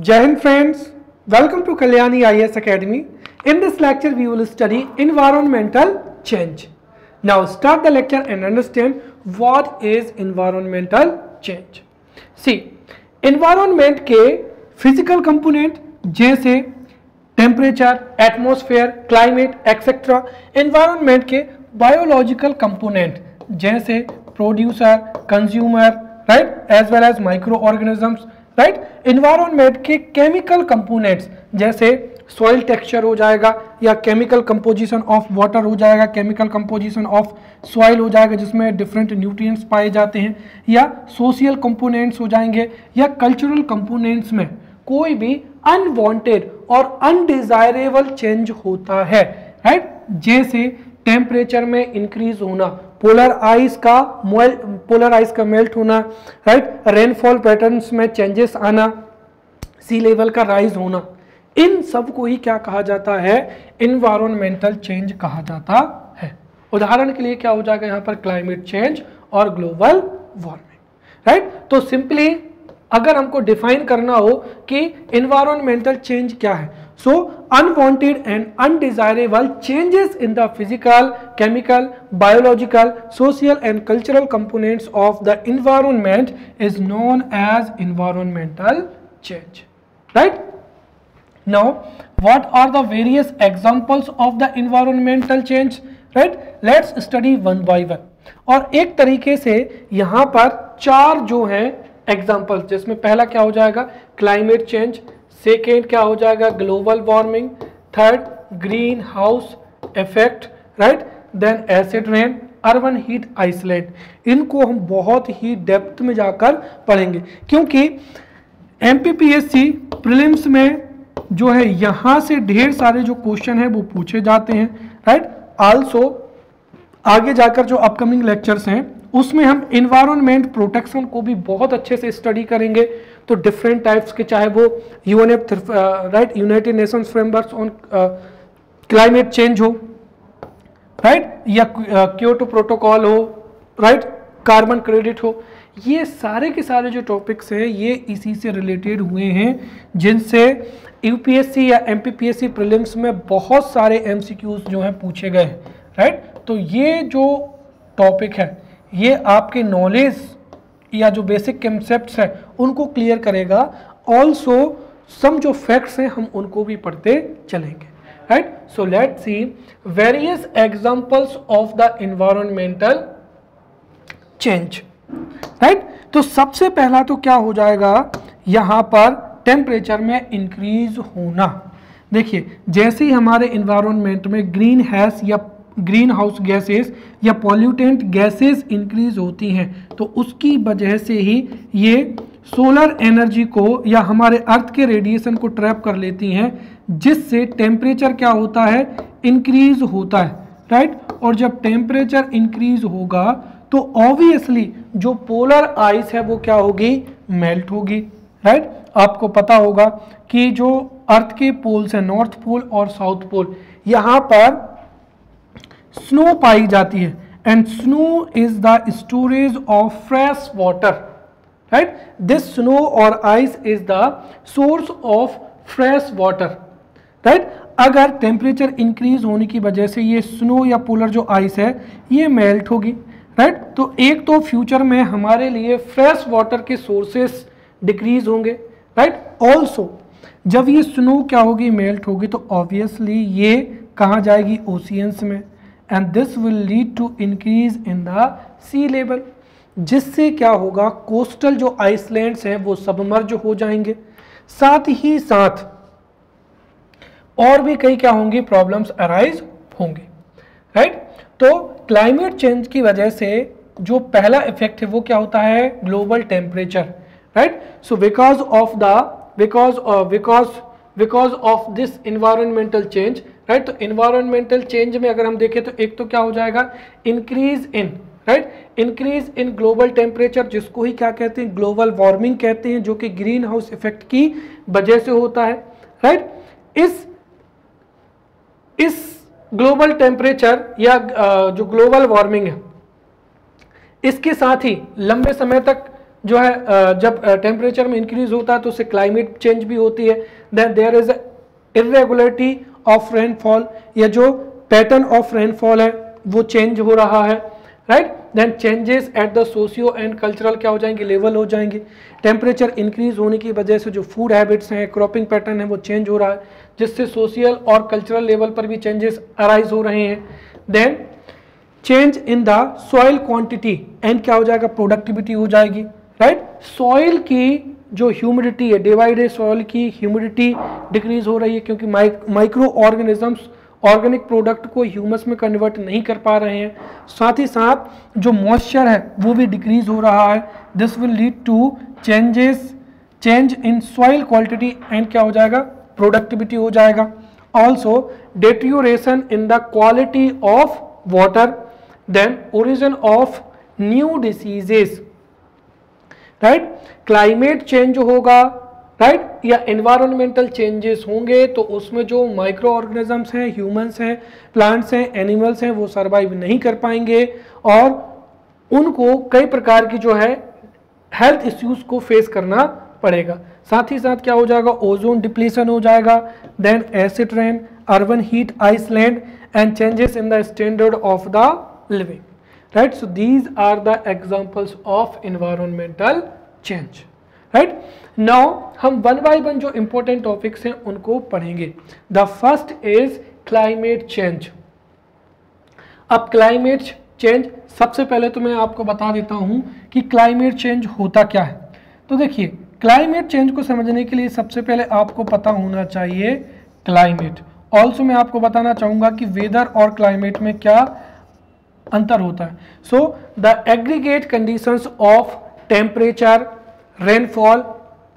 Jai Hind friends, welcome to Kalyani IAS Academy. In this lecture we will study environmental change. Now start the lecture and understand what is environmental change. See, environment के physical component जैसे temperature, atmosphere, climate, etc. environment के biological component जैसे producer, consumer, right, as well as microorganisms, right. environment के chemical components जैसे soil texture हो जाएगा या chemical composition of water हो जाएगा, chemical composition of soil हो जाएगा जिसमें different nutrients पाए जाते हैं, या social components हो जाएंगे, या cultural components में कोई भी अनवांटेड और अनडिजायरेबल चेंज होता है, राइट. जैसे टेम्परेचर में इंक्रीज होना, पोलर आइस का मेल्ट होना, राइट. रेनफॉल पैटर्न्स में चेंजेस आना, सी लेवल का राइज होना, इन सब को ही क्या कहा जाता है? एनवायरमेंटल चेंज कहा जाता है. उदाहरण के लिए क्या हो जाएगा यहाँ पर? क्लाइमेट चेंज और ग्लोबल वार्मिंग, राइट. तो सिंपली अगर हमको डिफाइन करना हो कि एनवायरमेंटल चेंज क्या है, so unwanted and undesirable changes in the physical, chemical, biological, social and cultural components of the environment is known as environmental change, right. Now what are the various examples of the environmental change, right. Let's study one by one. और एक तरीके से यहाँ पर चार जो हैं examples, जिसमें पहला क्या हो जाएगा? क्लाइमेट चेंज, सेकेंड क्या हो जाएगा? Global warming, third greenhouse effect, right, then acid rain, urban heat island. इनको हम बहुत ही डेप्थ में जाकर पढ़ेंगे क्योंकि एमपीपीएससी प्रीलिम्स में जो है यहाँ से ढेर सारे जो क्वेश्चन है वो पूछे जाते हैं, राइट. आल्सो आगे जाकर जो अपकमिंग लेक्चर्स हैं उसमें हम एनवायरनमेंट प्रोटेक्शन को भी बहुत अच्छे से स्टडी करेंगे. तो डिफरेंट टाइप्स के, चाहे वो UNF, right, United Nations framework on climate change हो, राइट, या क्योटो प्रोटोकॉल हो, राइट, कार्बन क्रेडिट हो, ये सारे के सारे जो टॉपिक्स हैं ये इसी से रिलेटेड हुए हैं जिनसे यूपीएससी या एमपीपीएससी प्रीलिम्स में बहुत सारे एमसीक्यूज जो हैं पूछे गए हैं, राइट. तो ये जो टॉपिक है ये आपके नॉलेज या जो बेसिक कंसेप्ट्स हैं उनको क्लियर करेगा. ऑल्सो सम जो फैक्ट्स हैं हम उनको भी पढ़ते चलेंगे, right. So let's see various examples of the environmental change, right. तो सबसे पहला तो क्या हो जाएगा यहाँ पर? टेम्परेचर में इंक्रीज होना. देखिए, जैसे ही हमारे एनवायरनमेंट में ग्रीन हाउस गैसेस या पॉल्यूटेंट गैसेस इंक्रीज होती हैं तो उसकी वजह से ही ये सोलर एनर्जी को या हमारे अर्थ के रेडिएशन को ट्रैप कर लेती हैं, जिससे टेम्परेचर क्या होता है? इंक्रीज होता है, राइट. और जब टेम्परेचर इंक्रीज होगा तो ऑब्वियसली जो पोलर आइस है वो क्या होगी? मेल्ट होगी, राइट. आपको पता होगा कि जो अर्थ के पोल्स हैं, नॉर्थ पोल और साउथ पोल, यहाँ पर स्नो पाई जाती है and snow is the storage of fresh water, right. This snow और ice is the source of fresh water, right. अगर टेम्परेचर इंक्रीज होने की वजह से ये स्नो या पोलर जो आइस है ये मेल्ट होगी, राइट. तो एक तो फ्यूचर में हमारे लिए फ्रेश वाटर के सोर्सेस डिक्रीज होंगे, राइट. ऑल्सो जब ये स्नो क्या होगी? मेल्ट होगी, तो ऑब्वियसली ये कहाँ जाएगी? ओशियंस में, and this will lead to increase in the sea level, जिससे क्या होगा? कोस्टल जो आइसलैंड्स हैं वो सबमर्ज हो जाएंगे. साथ ही साथ और भी कई क्या होंगी? प्रॉब्लम्स अराइज होंगे, राइट. तो क्लाइमेट चेंज की वजह से जो पहला इफेक्ट है वो क्या होता है? Global temperature, right. So because of this environmental change, right. तो एनवायरमेंटल चेंज में अगर हम देखें तो एक तो क्या हो जाएगा? Increase in, right, increase in global temperature, जिसको ही क्या कहते हैं? ग्लोबल वार्मिंग कहते हैं, जो कि ग्रीन हाउस इफेक्ट की वजह से होता है, राइट. इस ग्लोबल टेम्परेचर या जो ग्लोबल वार्मिंग है इसके साथ ही लंबे समय तक जो है जब टेम्परेचर में इंक्रीज होता है तो उससे क्लाइमेट चेंज भी होती है। Then there is irregularity of rainfall, या जो पैटर्न ऑफ रेनफॉल है वो चेंज हो रहा है, right. Then changes at the socio and cultural क्या हो जाएंगे, लेवल हो जाएंगे। टेम्परेचर इंक्रीज होने की वजह से जो फूड हैबिट्स हैं, क्रॉपिंग पैटर्न है वो चेंज हो रहा है, जिससे सोशल और कल्चरल लेवल पर भी चेंजेस अराइज हो रहे हैं। Then change in the soil quantity and क्या हो जाएगा, प्रोडक्टिविटी हो जाएगी, राइट। सॉइल की जो ह्यूमिडिटी है, डे बाई डे सॉइल की ह्यूमिडिटी डिक्रीज हो रही है, क्योंकि माइक्रो ऑर्गेनिजम्स ऑर्गेनिक प्रोडक्ट को ह्यूमस में कन्वर्ट नहीं कर पा रहे हैं। साथ ही साथ जो मॉइस्चर है वो भी डिक्रीज हो रहा है। This will lead to change in soil quality and क्या हो जाएगा, प्रोडक्टिविटी हो जाएगा। Also deterioration in the quality of water, then origin of new diseases, right. Climate change होगा, राइट, या एनवायरमेंटल चेंजेस होंगे तो उसमें जो माइक्रो ऑर्गेनिजम्स हैं, ह्यूमंस हैं, प्लांट्स हैं, एनिमल्स हैं, वो सर्वाइव नहीं कर पाएंगे और उनको कई प्रकार की जो है हेल्थ इश्यूज को फेस करना पड़ेगा। साथ ही साथ क्या हो जाएगा, ओजोन डिप्लीशन हो जाएगा। Then acid rain, urban heat island and changes in the standard of the living, right. So these are the examples of environmental change, right. Now हम वन बाय वन जो इंपॉर्टेंट टॉपिक्स हैं उनको पढ़ेंगे। The first is climate change. अब climate change, सबसे पहले तो मैं आपको बता देता हूं कि क्लाइमेट चेंज होता क्या है। तो देखिए, क्लाइमेट चेंज को समझने के लिए सबसे पहले आपको पता होना चाहिए क्लाइमेट। ऑल्सो मैं आपको बताना चाहूंगा कि वेदर और क्लाइमेट में क्या अंतर होता है। So the aggregate conditions of temperature, rainfall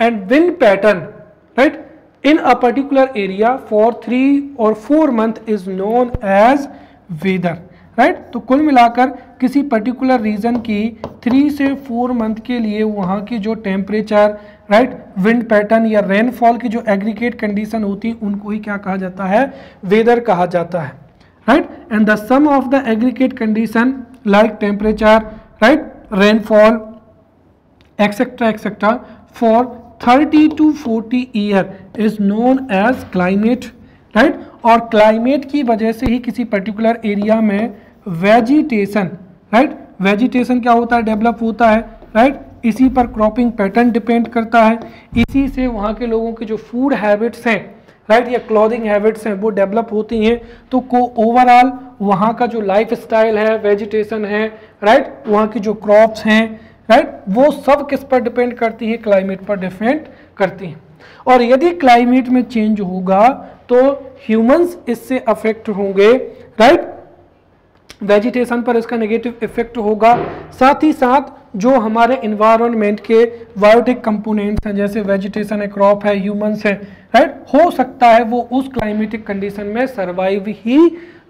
and wind pattern, right, in a particular area for 3 or 4 months is known as weather, right। तो कुल मिलाकर किसी पर्टिकुलर रीजन की 3 से 4 मंथ के लिए वहाँ की जो टेम्परेचर, राइट, विंड पैटर्न या रेनफॉल की जो एग्रीगेट कंडीशन होती है उनको ही क्या कहा जाता है, वेदर कहा जाता है, right. And the sum of the aggregate condition like temperature, right, rainfall etc for 30 to 40 year is known as climate, right। और क्लाइमेट की वजह से ही किसी पर्टिकुलर एरिया में वेजिटेशन, राइट, वेजिटेशन क्या होता है, डेवलप होता है, राइट। इसी पर क्रॉपिंग पैटर्न डिपेंड करता है, इसी से वहाँ के लोगों के जो फूड हैबिट्स हैं, राइट, या क्लॉथिंग हैबिट्स हैं वो डेवलप होती हैं। तो को ओवरऑल वहाँ का जो लाइफ स्टाइल है, वेजिटेशन है, राइट, वहाँ की जो क्रॉप्स हैं, राइट, वो सब किस पर डिपेंड करती है, क्लाइमेट पर डिपेंड करती हैं। और यदि क्लाइमेट में चेंज होगा तो ह्यूमंस इससे अफेक्ट होंगे, राइट, वेजिटेशन पर इसका नेगेटिव इफेक्ट होगा। साथ ही साथ जो हमारे इन्वायरमेंट के बायोटिक कंपोनेंट्स हैं, जैसे वेजिटेशन है, क्रॉप है, ह्यूमंस है, राइट, हो सकता है वो उस क्लाइमेटिक कंडीशन में सर्वाइव ही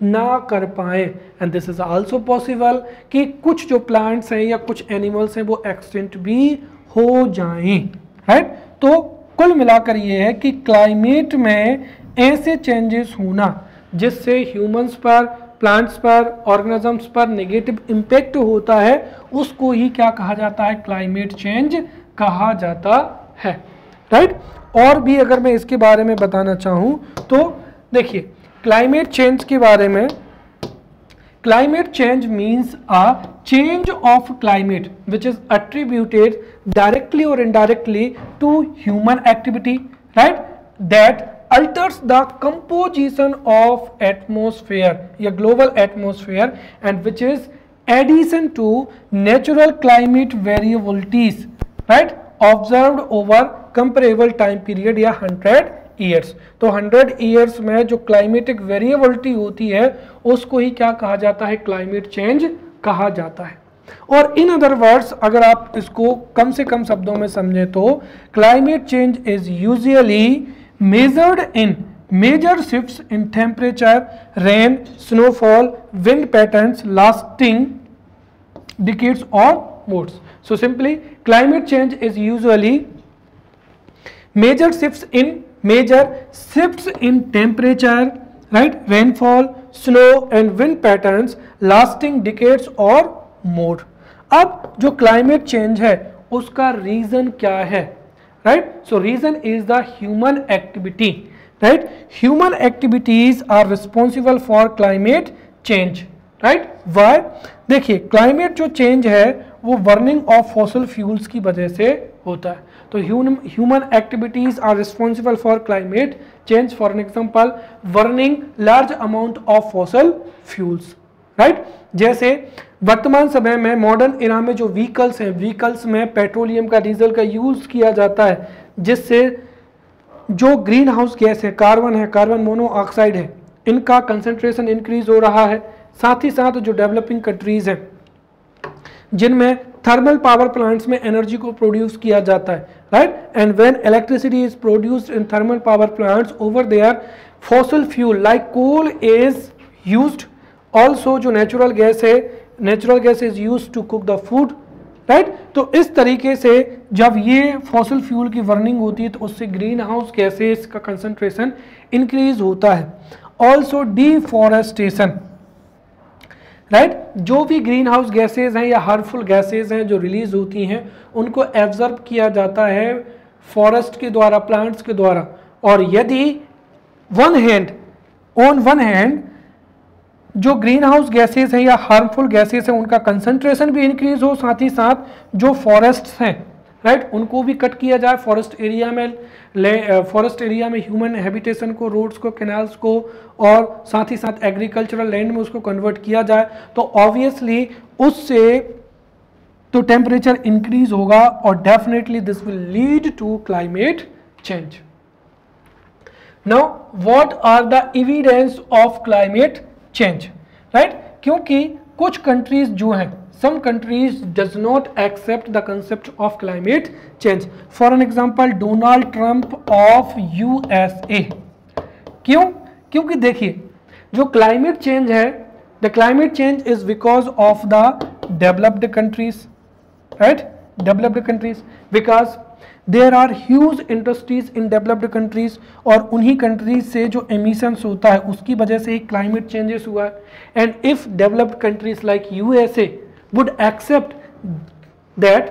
ना कर पाए। And this is also possible कि कुछ जो प्लांट्स हैं या कुछ एनिमल्स हैं वो एक्सटिंक्ट भी हो जाएं, राइट। तो कुल मिलाकर ये है कि क्लाइमेट में ऐसे चेंजेस होना जिससे ह्यूमंस पर, प्लांट्स पर, ऑर्गेनिजम्स पर नेगेटिव इम्पैक्ट होता है, उसको ही क्या कहा जाता है, क्लाइमेट चेंज कहा जाता है, राइट। और भी अगर मैं इसके बारे में बताना चाहूँ तो देखिए, क्लाइमेट चेंज के बारे में, climate change means a change of climate which is attributed directly or indirectly to human activity, right, that alters the composition of atmosphere या global atmosphere and which is addition to natural climate variabilities, right, observed over comparable time period या 100 years। तो 100 years में जो climatic variability होती है उसको ही क्या कहा जाता है, climate change कहा जाता है। और इन अदर वर्ड्स अगर आप इसको कम से कम शब्दों में समझें तो climate change is usually measured in major shifts in temperature, rain, snowfall, wind patterns lasting decades or more. So simply climate change is usually major shifts in temperature, right, rainfall, snow and wind patterns lasting decades or more। अब जो climate change है उसका reason क्या है, right? So reason is the human activity, right? Human activities are responsible for climate change, right? Why? देखिए, climate जो change है वो बर्निंग ऑफ फॉसिल फ्यूल्स की वजह से होता है। तो human activities are responsible for climate change, for an example burning large amount of fossil fuels, right? जैसे वर्तमान समय में मॉडर्न इरा में जो व्हीकल्स हैं, व्हीकल्स में पेट्रोलियम का, डीजल का यूज किया जाता है, जिससे जो ग्रीन हाउस गैस है, कार्बन मोनोऑक्साइड है, इनका कंसंट्रेशन इंक्रीज हो रहा है। साथ ही साथ जो डेवलपिंग कंट्रीज हैं जिनमें थर्मल पावर प्लांट्स में एनर्जी को प्रोड्यूस किया जाता है, right? And when electricity is produced in thermal power plants over there fossil fuel like coal is used, also जो नेचुरल गैस है, natural gas is used to cook the food, right? तो इस तरीके से जब ये फॉसिल फ्यूल की burning होती है तो उससे ग्रीन हाउस गैसेस का कंसंट्रेशन इंक्रीज होता है। Also deforestation, right? जो भी ग्रीन हाउस गैसेज हैं या हार्मफुल गैसेज हैं जो रिलीज होती हैं, उनको एब्जॉर्ब किया जाता है फॉरेस्ट के द्वारा, प्लांट्स के द्वारा। और यदि ऑन वन हैंड जो ग्रीन हाउस गैसेज हैं या हार्मफुल गैसेज हैं उनका कंसंट्रेशन भी इंक्रीज हो, साथ ही साथ जो फॉरेस्ट्स हैं, राइट, उनको भी कट किया जाए। फॉरेस्ट एरिया में ह्यूमन हैबिटेशन को, रोड्स को, कैनाल्स को और साथ ही साथ एग्रीकल्चरल लैंड में उसको कन्वर्ट किया जाए, तो ऑब्वियसली उससे तो टेम्परेचर इंक्रीज होगा और definitely this will lead to climate change. Now what are the evidence of climate change, right? क्योंकि कुछ कंट्रीज जो हैं, some countries does not accept the concept of climate change. For an example, Donald Trump of USA. क्यों? क्योंकि देखिए, जो climate change है, the climate change is because of the developed countries, right? Developed countries, because there are huge industries in developed countries, और उन्हीं countries से जो emissions होता है उसकी वजह से ही क्लाइमेट चेंजेस हुआ है। And if developed countries like USA would accept that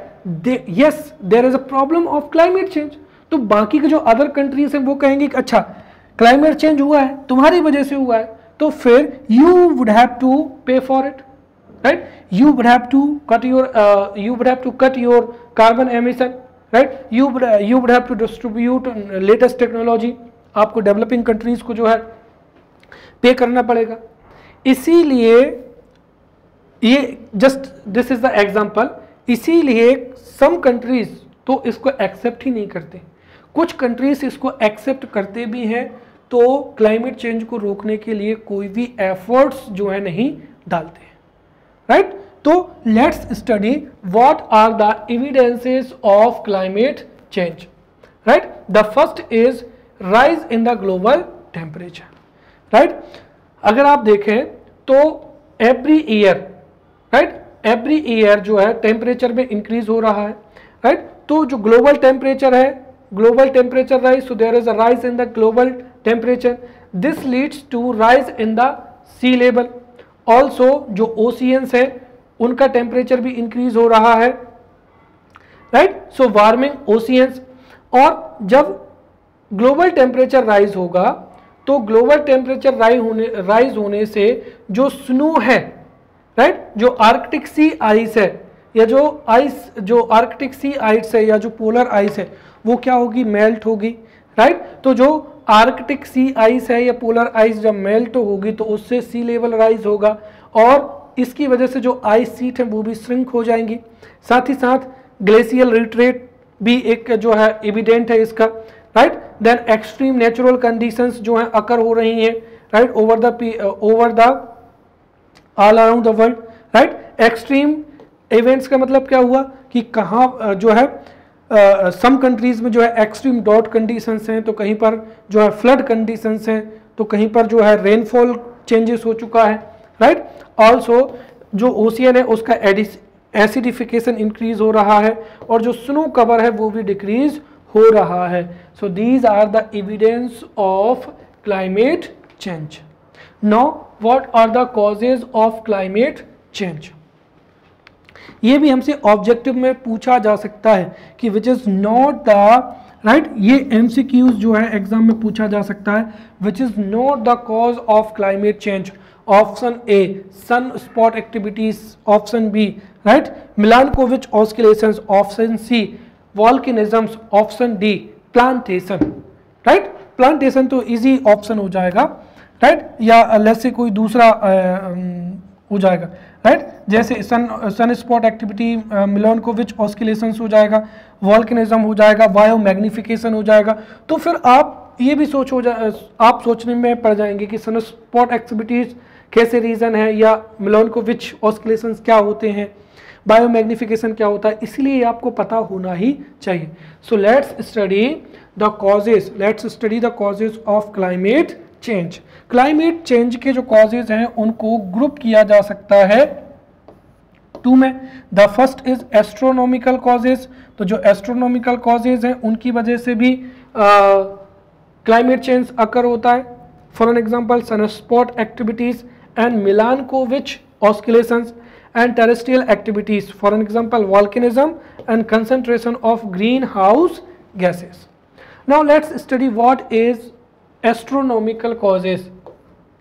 yes there is a problem of climate change, तो बाकी के जो अदर कंट्रीज हैं वो कहेंगे कि अच्छा क्लाइमेट चेंज हुआ है, तुम्हारी वजह से हुआ है, तो फिर you would have to pay for it, right? You would have to cut your carbon emission, right? You would have to distribute latest technology, आपको डेवलपिंग कंट्रीज को जो है पे करना पड़ेगा। इसीलिए ये just this is the example, इसीलिए सम कंट्रीज तो इसको एक्सेप्ट ही नहीं करते, कुछ कंट्रीज इसको एक्सेप्ट करते भी हैं, तो क्लाइमेट चेंज को रोकने के लिए कोई भी एफर्ट्स जो है नहीं डालते हैं, राइट? तो let's study what are the evidences of climate change, right? The first is rise in the global temperature, right? अगर आप देखें तो every year, right, every year जो है टेम्परेचर में इंक्रीज हो रहा है, राइट? तो जो ग्लोबल टेम्परेचर है, global temperature rise, so there is a rise in the global temperature, this leads to rise in the sea level. Also जो ओशियंस है उनका टेम्परेचर भी इंक्रीज हो रहा है, राइट? सो वार्मिंग ओशियंस। और जब ग्लोबल टेम्परेचर राइज होगा तो ग्लोबल टेम्परेचर राइज होने से जो स्नो है, राइट, जो आर्कटिक सी आइस है या जो आर्कटिक सी आइस है या जो पोलर आइस है वो क्या होगी, मेल्ट होगी, राइट? तो जो आर्कटिक सी आइस है या पोलर आइस जब मेल्ट होगी तो उससे सी लेवल राइज होगा और इसकी वजह से जो आइस सीट है वो भी श्रिंक हो जाएंगी। साथ ही साथ ग्लेशियल रिट्रेट भी एक जो है एविडेंट है इसका, right? Then extreme natural conditions जो है अकर हो रही हैं, right, over the all around the world, right? Extreme events का मतलब क्या हुआ कि कहाँ जो है सम कंट्रीज में जो है एक्सट्रीम ड्राउट कंडीशंस हैं, तो कहीं पर जो है फ्लड कंडीशंस हैं, तो कहीं पर जो है रेनफॉल चेंजेस हो चुका है, राइट? ऑल्सो जो ओशियन है उसका एसिडिफिकेशन इंक्रीज हो रहा है और जो स्नो कवर है वो भी डिक्रीज हो रहा है। So these are the evidence of climate change. Now what are the causes of climate change? ये भी हमसे ऑब्जेक्टिव में पूछा जा सकता है कि which is not the right, ये एमसीक्यूज जो है एग्जाम में पूछा जा सकता है, which is not the cause of climate change. Option A sunspot activities, option B right Milankovitch oscillations, option C volcanisms, option D plantation. Right, plantation तो easy option हो जाएगा राइट, या लेट्स से कोई दूसरा हो जाएगा right, जैसे सन spot activity मिलानकोविच oscillations हो जाएगा, वॉल्केनिज्म हो जाएगा, बायो मैग्निफिकेशन हो जाएगा। तो फिर आप ये भी आप सोचने में पड़ जाएंगे कि सन स्पॉट एक्टिविटीज कैसे रीजन है, या मिलानकोविच ऑस्किलेशंस क्या होते हैं, बायो मैग्निफिकेशन क्या होता है, इसलिए आपको पता होना ही चाहिए। So let's study the causes of climate change. Climate change के जो कॉजेज हैं उनको ग्रुप किया जा सकता है टू में। The first is astronomical causes, तो जो एस्ट्रोनॉमिकल कॉजेज हैं उनकी वजह से भी क्लाइमेट चेंज अकर होता है। For an example sunspot activities and Milankovitch oscillations and terrestrial activities, for an example volcanism and concentration of greenhouse gases. Now let's study what is astronomical causes,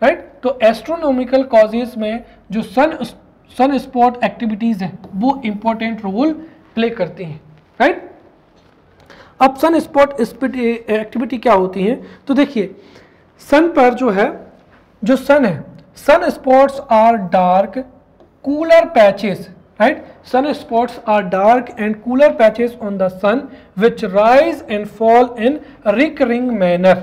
right? तो astronomical causes में जो सन spot activities हैं वो important role play करती हैं, right? अब सन spot activity क्या होती हैं, तो देखिए सन पर जो है, जो सन है, sun spots are dark cooler patches, right? Sunspots are dark and cooler patches on the sun which rise and fall in recurring manner,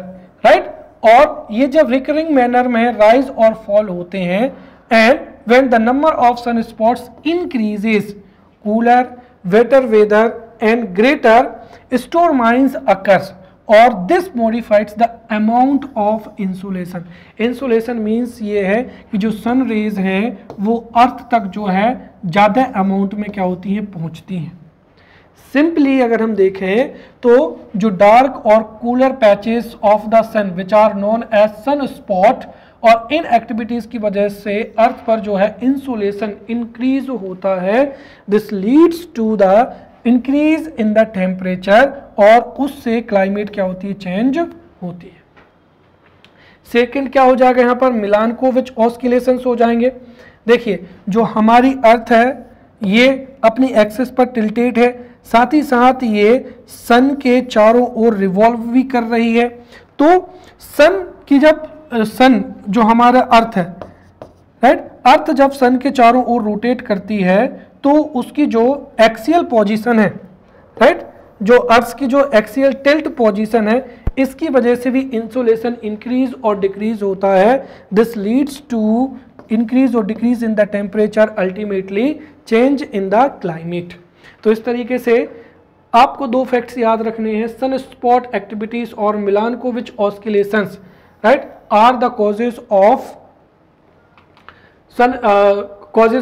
right? और ये जब recurring manner में rise और fall होते हैं, and when the number of sunspots increases, cooler, wetter weather and greater storm occurs, और this modifieds the amount of insulation. Insulation means ये है कि जो सन रेज हैं वो अर्थ तक जो है ज़्यादा अमाउंट में क्या होती हैं, पहुंचती हैं। सिंपली अगर हम देखें तो जो डार्क और cooler patches of the sun which are known as sun spot, और इन एक्टिविटीज की वजह से अर्थ पर जो है इंसुलेशन इंक्रीज होता है। This leads to the increase in the temperature, और उससे क्लाइमेट क्या होती है, चेंज होती है। सेकंड क्या हो जाएगा यहाँ पर, मिलानकोविच ऑस्किलेशंस हो जाएंगे। देखिए जो हमारी अर्थ है ये अपनी एक्सिस पर टिल्टेड है, साथ ही साथ ये सन के चारों ओर रिवॉल्व भी कर रही है। तो सन की जब सन जो हमारा अर्थ है राइट, अर्थ जब सन के चारों ओर रोटेट करती है तो उसकी जो एक्सियल पोजीशन है राइट, जो अर्थ की जो एक्सियल टिल्ट पोजीशन है, इसकी वजह से भी इंसुलेशन इंक्रीज और डिक्रीज होता है। दिस लीड्स टू इंक्रीज और decrease in the temperature, ultimately change in the climate. तो इस तरीके से आपको दो फैक्ट्स याद रखने हैं, सन स्पॉट एक्टिविटीज और Milankovitch oscillations right are the causes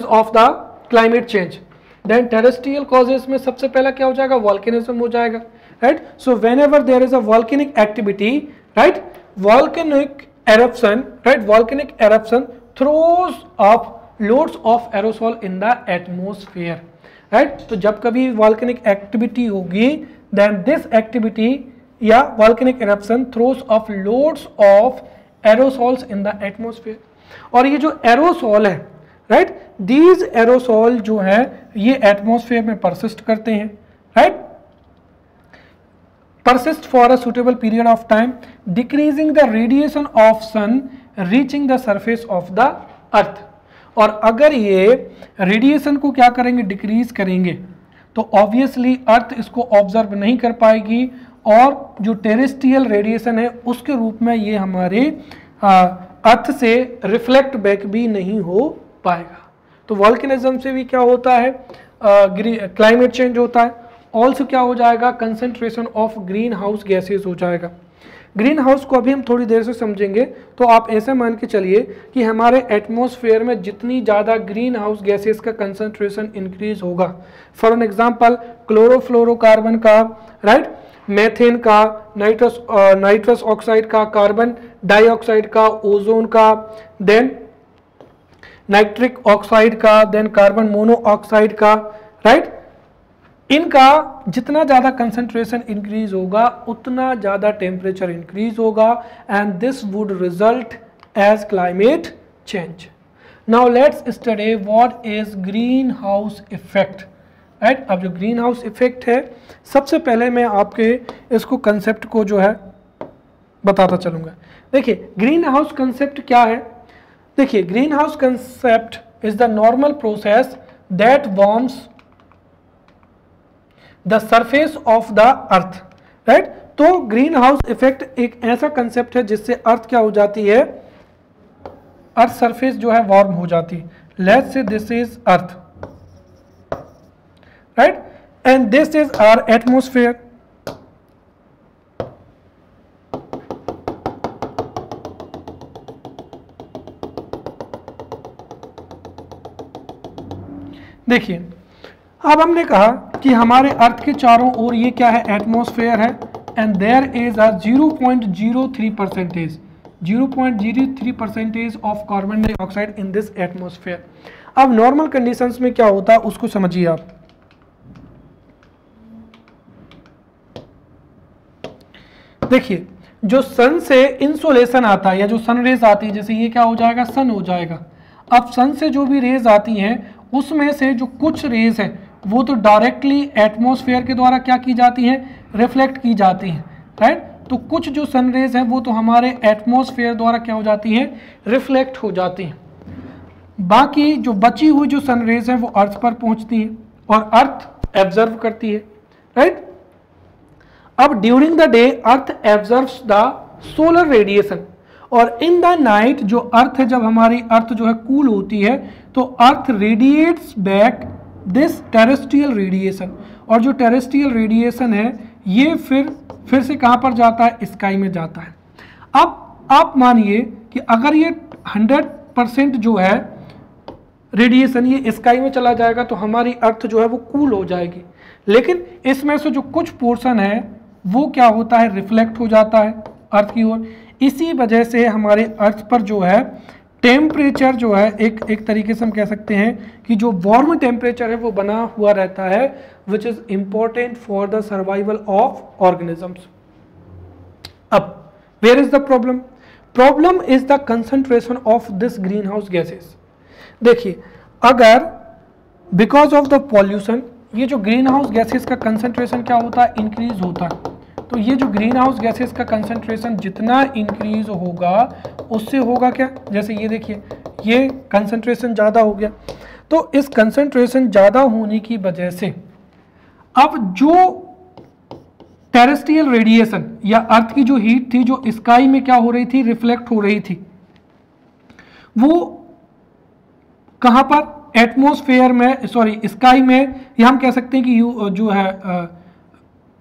of the climate change. Then terrestrial causes में सबसे पहला क्या हो जाएगा, वॉल्केनिज्म हो जाएगा right. So whenever there is a volcanic activity right, volcanic eruption right, volcanic eruption throws up loads of aerosol in the atmosphere right. तो जब कभी वॉल्केनिक एक्टिविटी होगी देन दिस एक्टिविटी या volcanic eruption throws up loads of aerosols in the atmosphere. और ये जो aerosol है right, these aerosol जो है ये एटमॉस्फेयर में परसिस्ट करते हैं right, persist for a suitable period of time, decreasing the radiation of sun reaching the surface of the earth। और अगर ये रेडिएशन को क्या करेंगे, डिक्रीज करेंगे, तो ऑब्वियसली अर्थ इसको ऑब्जर्व नहीं कर पाएगी, और जो टेरेस्ट्रियल रेडिएशन है उसके रूप में ये हमारे अर्थ से रिफ्लेक्ट बैक भी नहीं हो पाएगा। तो वॉल्केनिज्म से भी क्या होता है, क्लाइमेट चेंज होता है। ऑल्सो क्या हो जाएगा, concentration of green house gases हो जाएगा। ग्रीन हाउस को अभी हम थोड़ी देर से समझेंगे, तो आप ऐसे मान के चलिए कि हमारे एटमॉस्फेयर में जितनी ज़्यादा ग्रीन हाउस गैसेज का कंसंट्रेशन इंक्रीज होगा, फॉर एन एग्जांपल क्लोरोफ्लोरोकार्बन का राइट, मेथेन का, नाइट्रस ऑक्साइड का, कार्बन डाइऑक्साइड का, ओजोन का, देन नाइट्रिक ऑक्साइड का, देन कार्बन मोनोऑक्साइड का, राइट। इनका जितना ज़्यादा कंसंट्रेशन इंक्रीज होगा उतना ज़्यादा टेम्परेचर इंक्रीज होगा and this would result as climate change. Now let's study what is greenhouse effect, right. अब जो ग्रीन हाउस इफेक्ट है, सबसे पहले मैं आपके इसको कंसेप्ट को जो है बताता चलूँगा। देखिए ग्रीन हाउस कंसेप्ट क्या है। देखिए green house concept is the normal process that warms the surface of the earth, right. तो ग्रीन हाउस इफेक्ट एक ऐसा कंसेप्ट है जिससे अर्थ क्या हो जाती है, अर्थ सरफेस जो है वार्म हो जाती है। Let's say this is earth, right, and this is our atmosphere. देखिए अब हमने कहा कि हमारे अर्थ के चारों ओर ये क्या है, एटमॉस्फेयर है and there is a 0.03% of carbon dioxide in this atmosphere. अब नॉर्मल कंडीशंस में क्या होता है उसको समझिए आप। देखिए जो सन से इंसोलेशन आता है या जो सन रेज आती है, जैसे ये क्या हो जाएगा, सन हो जाएगा। अब सन से जो भी रेज आती हैं उसमें से जो कुछ रेज है वो तो डायरेक्टली एटमॉस्फेयर के द्वारा क्या की जाती हैं, रिफ्लेक्ट की जाती हैं, राइट। तो कुछ जो सन रेज हैं वो तो हमारे एटमॉस्फेयर द्वारा क्या हो जाती हैं, रिफ्लेक्ट हो जाती हैं। बाकी जो बची हुई जो सन रेज हैं वो अर्थ पर पहुंचती है और अर्थ एब्जर्व करती है, राइट। अब during the day earth absorbs the solar radiation और इन द नाइट जो अर्थ है, जब हमारी अर्थ जो है कूल होती है तो earth radiates back this terrestrial radiation, और जो टेरेस्ट्रियल रेडिएशन है ये फिर से कहाँ पर जाता है, स्काई में जाता है। अब आप मानिए कि अगर ये 100% जो है रेडिएशन ये स्काई में चला जाएगा तो हमारी अर्थ जो है वो कूल हो जाएगी, लेकिन इसमें से जो कुछ पोर्शन है वो क्या होता है, रिफ्लेक्ट हो जाता है अर्थ की ओर। इसी वजह से हमारे अर्थ पर जो है टेम्परेचर जो है एक तरीके से हम कह सकते हैं कि जो वार्म टेम्परेचर है वो बना हुआ रहता है, which is important for the survival of organisms. अब where is the problem, problem is the concentration of this green house gases. देखिए अगर बिकॉज ऑफ द पॉल्यूशन ये जो ग्रीन हाउस गैसेस का कंसंट्रेशन क्या होता है, इंक्रीज होता है। तो ये जो ग्रीन हाउस गैसेस का कंसंट्रेशन जितना इंक्रीज होगा उससे होगा क्या, जैसे ये देखिए ये कंसंट्रेशन ज़्यादा हो गया, तो इस कंसंट्रेशन ज़्यादा होने की वजह से अब जो टेरेस्ट्रियल रेडिएशन या अर्थ की जो हीट थी जो स्काई में क्या हो रही थी, रिफ्लेक्ट हो रही थी, वो कहाँ पर, एटमॉस्फेयर में, सॉरी स्काई में, या हम कह सकते हैं कि जो है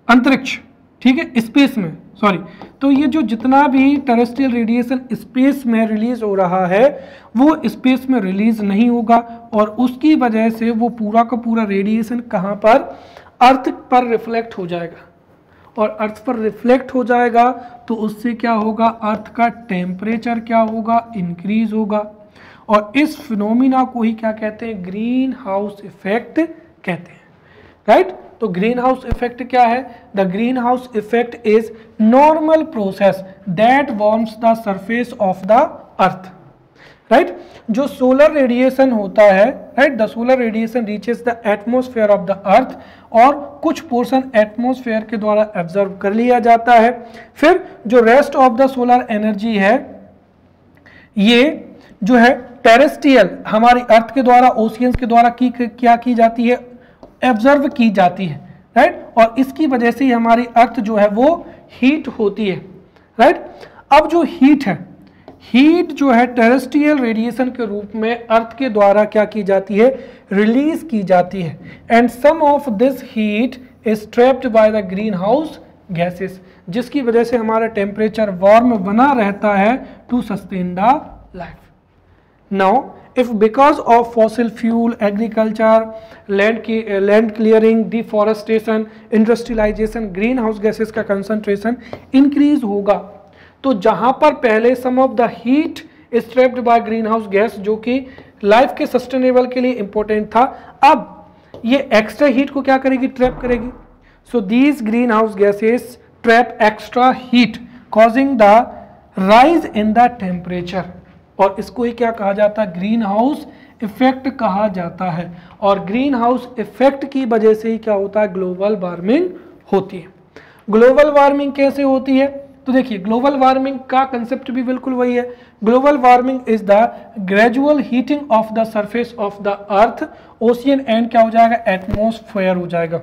अंतरिक्ष, ठीक है, स्पेस में, सॉरी। तो ये जो जितना भी टेरेस्ट्रियल रेडिएशन स्पेस में रिलीज हो रहा है वो स्पेस में रिलीज नहीं होगा और उसकी वजह से वो पूरा का पूरा रेडिएशन कहाँ पर, अर्थ पर रिफ्लेक्ट हो जाएगा और अर्थ पर रिफ्लेक्ट हो जाएगा तो उससे क्या होगा, अर्थ का टेम्परेचर क्या होगा, इंक्रीज होगा। और इस फिनोमिना को ही क्या कहते हैं, ग्रीन हाउस इफेक्ट कहते हैं, राइट। तो ग्रीन हाउस इफेक्ट क्या है, the greenhouse effect is normal process that warms the surface of the earth, right. जो सोलर रेडिएशन होता है, right, the solar radiation reaches the atmosphere of the अर्थ और कुछ पोर्शन एटमॉस्फेयर के द्वारा absorb कर लिया जाता है। फिर जो rest of the solar energy है ये जो है टेरेस्ट्रियल हमारी अर्थ के द्वारा, ओशियंस के द्वारा क्या की जाती है, एब्जर्व की जाती है, राइट। और इसकी वजह से ही हमारी अर्थ जो है वो हीट होती है, राइट। अब जो हीट है, हीट जो है टेरेस्ट्रियल रेडिएशन के रूप में अर्थ के द्वारा क्या की जाती है, रिलीज की जाती है and some of this heat is trapped by the green house gases, जिसकी वजह से हमारा टेम्परेचर वार्म बना रहता है to sustain the life. Now, if because of fossil fuel, agriculture, land clearing, deforestation, industrialization, greenhouse gases का concentration increase होगा, तो जहाँ पर पहले some of the heat is trapped by greenhouse gas जो कि लाइफ के सस्टेनेबल के लिए इंपॉर्टेंट था। अब ये एक्स्ट्रा हीट को क्या करेगी, ट्रैप करेगी। So these green house gases trap extra heat causing the rise in the temperature, और इसको ही क्या कहा जाता है, ग्रीन हाउस इफेक्ट कहा जाता है। और ग्रीन हाउस इफेक्ट की वजह से ही क्या होता है, ग्लोबल वार्मिंग होती है। ग्लोबल वार्मिंग कैसे होती है, तो देखिए ग्लोबल वार्मिंग का कंसेप्ट भी बिल्कुल वही है। Global warming is the gradual heating of the surface of the earth, ocean and क्या हो जाएगा, एटमॉस्फेयर हो जाएगा,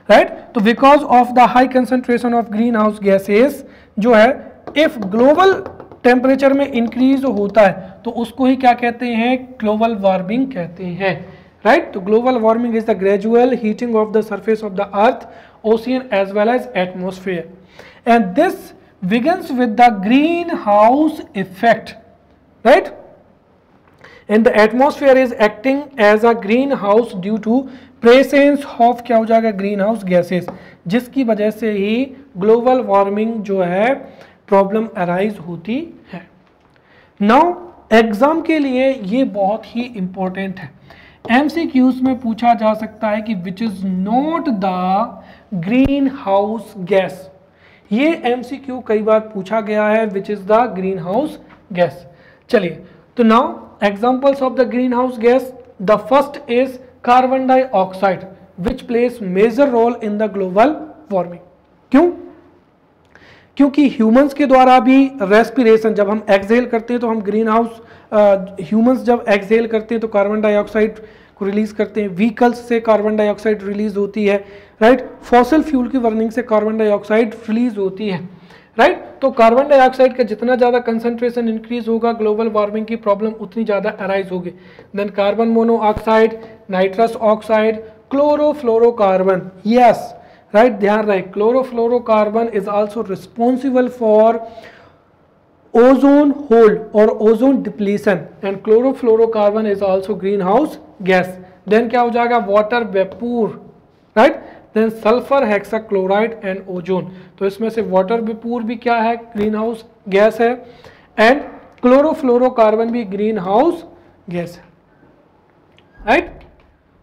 राइट। तो because of the high concentration of green house gases जो है, इफ ग्लोबल टेम्परेचर में इंक्रीज होता है तो उसको ही क्या कहते हैं, ग्लोबल वार्मिंग कहते हैं, राइट। तो global warming is the gradual heating of the surface of the earth, ocean as well as atmosphere, and this begins with the greenhouse effect, right? And the atmosphere is acting as a greenhouse due to presence of क्या हो जाएगा, greenhouse gases, जिसकी वजह से ही global warming जो है problem arise होती है। नाउ एग्जाम के लिए ये बहुत ही इंपॉर्टेंट है, MCQs में पूछा जा सकता है कि which is not the green house gas. ये MCQ कई बार पूछा गया है, which is the green house gas. चलिए, तो now examples of the green house gas, the first is carbon dioxide which plays major role in the global warming. क्यों? क्योंकि ह्यूमंस के द्वारा भी रेस्पिरेशन, जब हम एक्सहेल करते हैं तो हम ग्रीन हाउस, ह्यूमंस जब एक्सहेल करते हैं तो कार्बन डाइऑक्साइड को रिलीज करते हैं, व्हीकल्स से कार्बन डाइऑक्साइड रिलीज होती है, राइट। फॉसिल फ्यूल की बर्निंग से कार्बन डाइऑक्साइड रिलीज होती है, राइट। तो कार्बन डाइऑक्साइड का जितना ज़्यादा कंसंट्रेशन इंक्रीज होगा, ग्लोबल वार्मिंग की प्रॉब्लम उतनी ज़्यादा अराइज होगी। Then carbon monoxide, nitrous oxide, chlorofluorocarbon, yes, right, ध्यान रहे, chlorofluorocarbon is also responsible for ozone hole और ozone depletion, and chlorofluorocarbon is also green house gas. Then क्या हो जाएगा, water vapour, right. Then sulphur hexachloride and ozone, तो इसमें से water वेपूर भी क्या है, ग्रीन हाउस गैस है, एंड क्लोरोफ्लोरोकार्बन भी ग्रीन हाउस गैस है, right.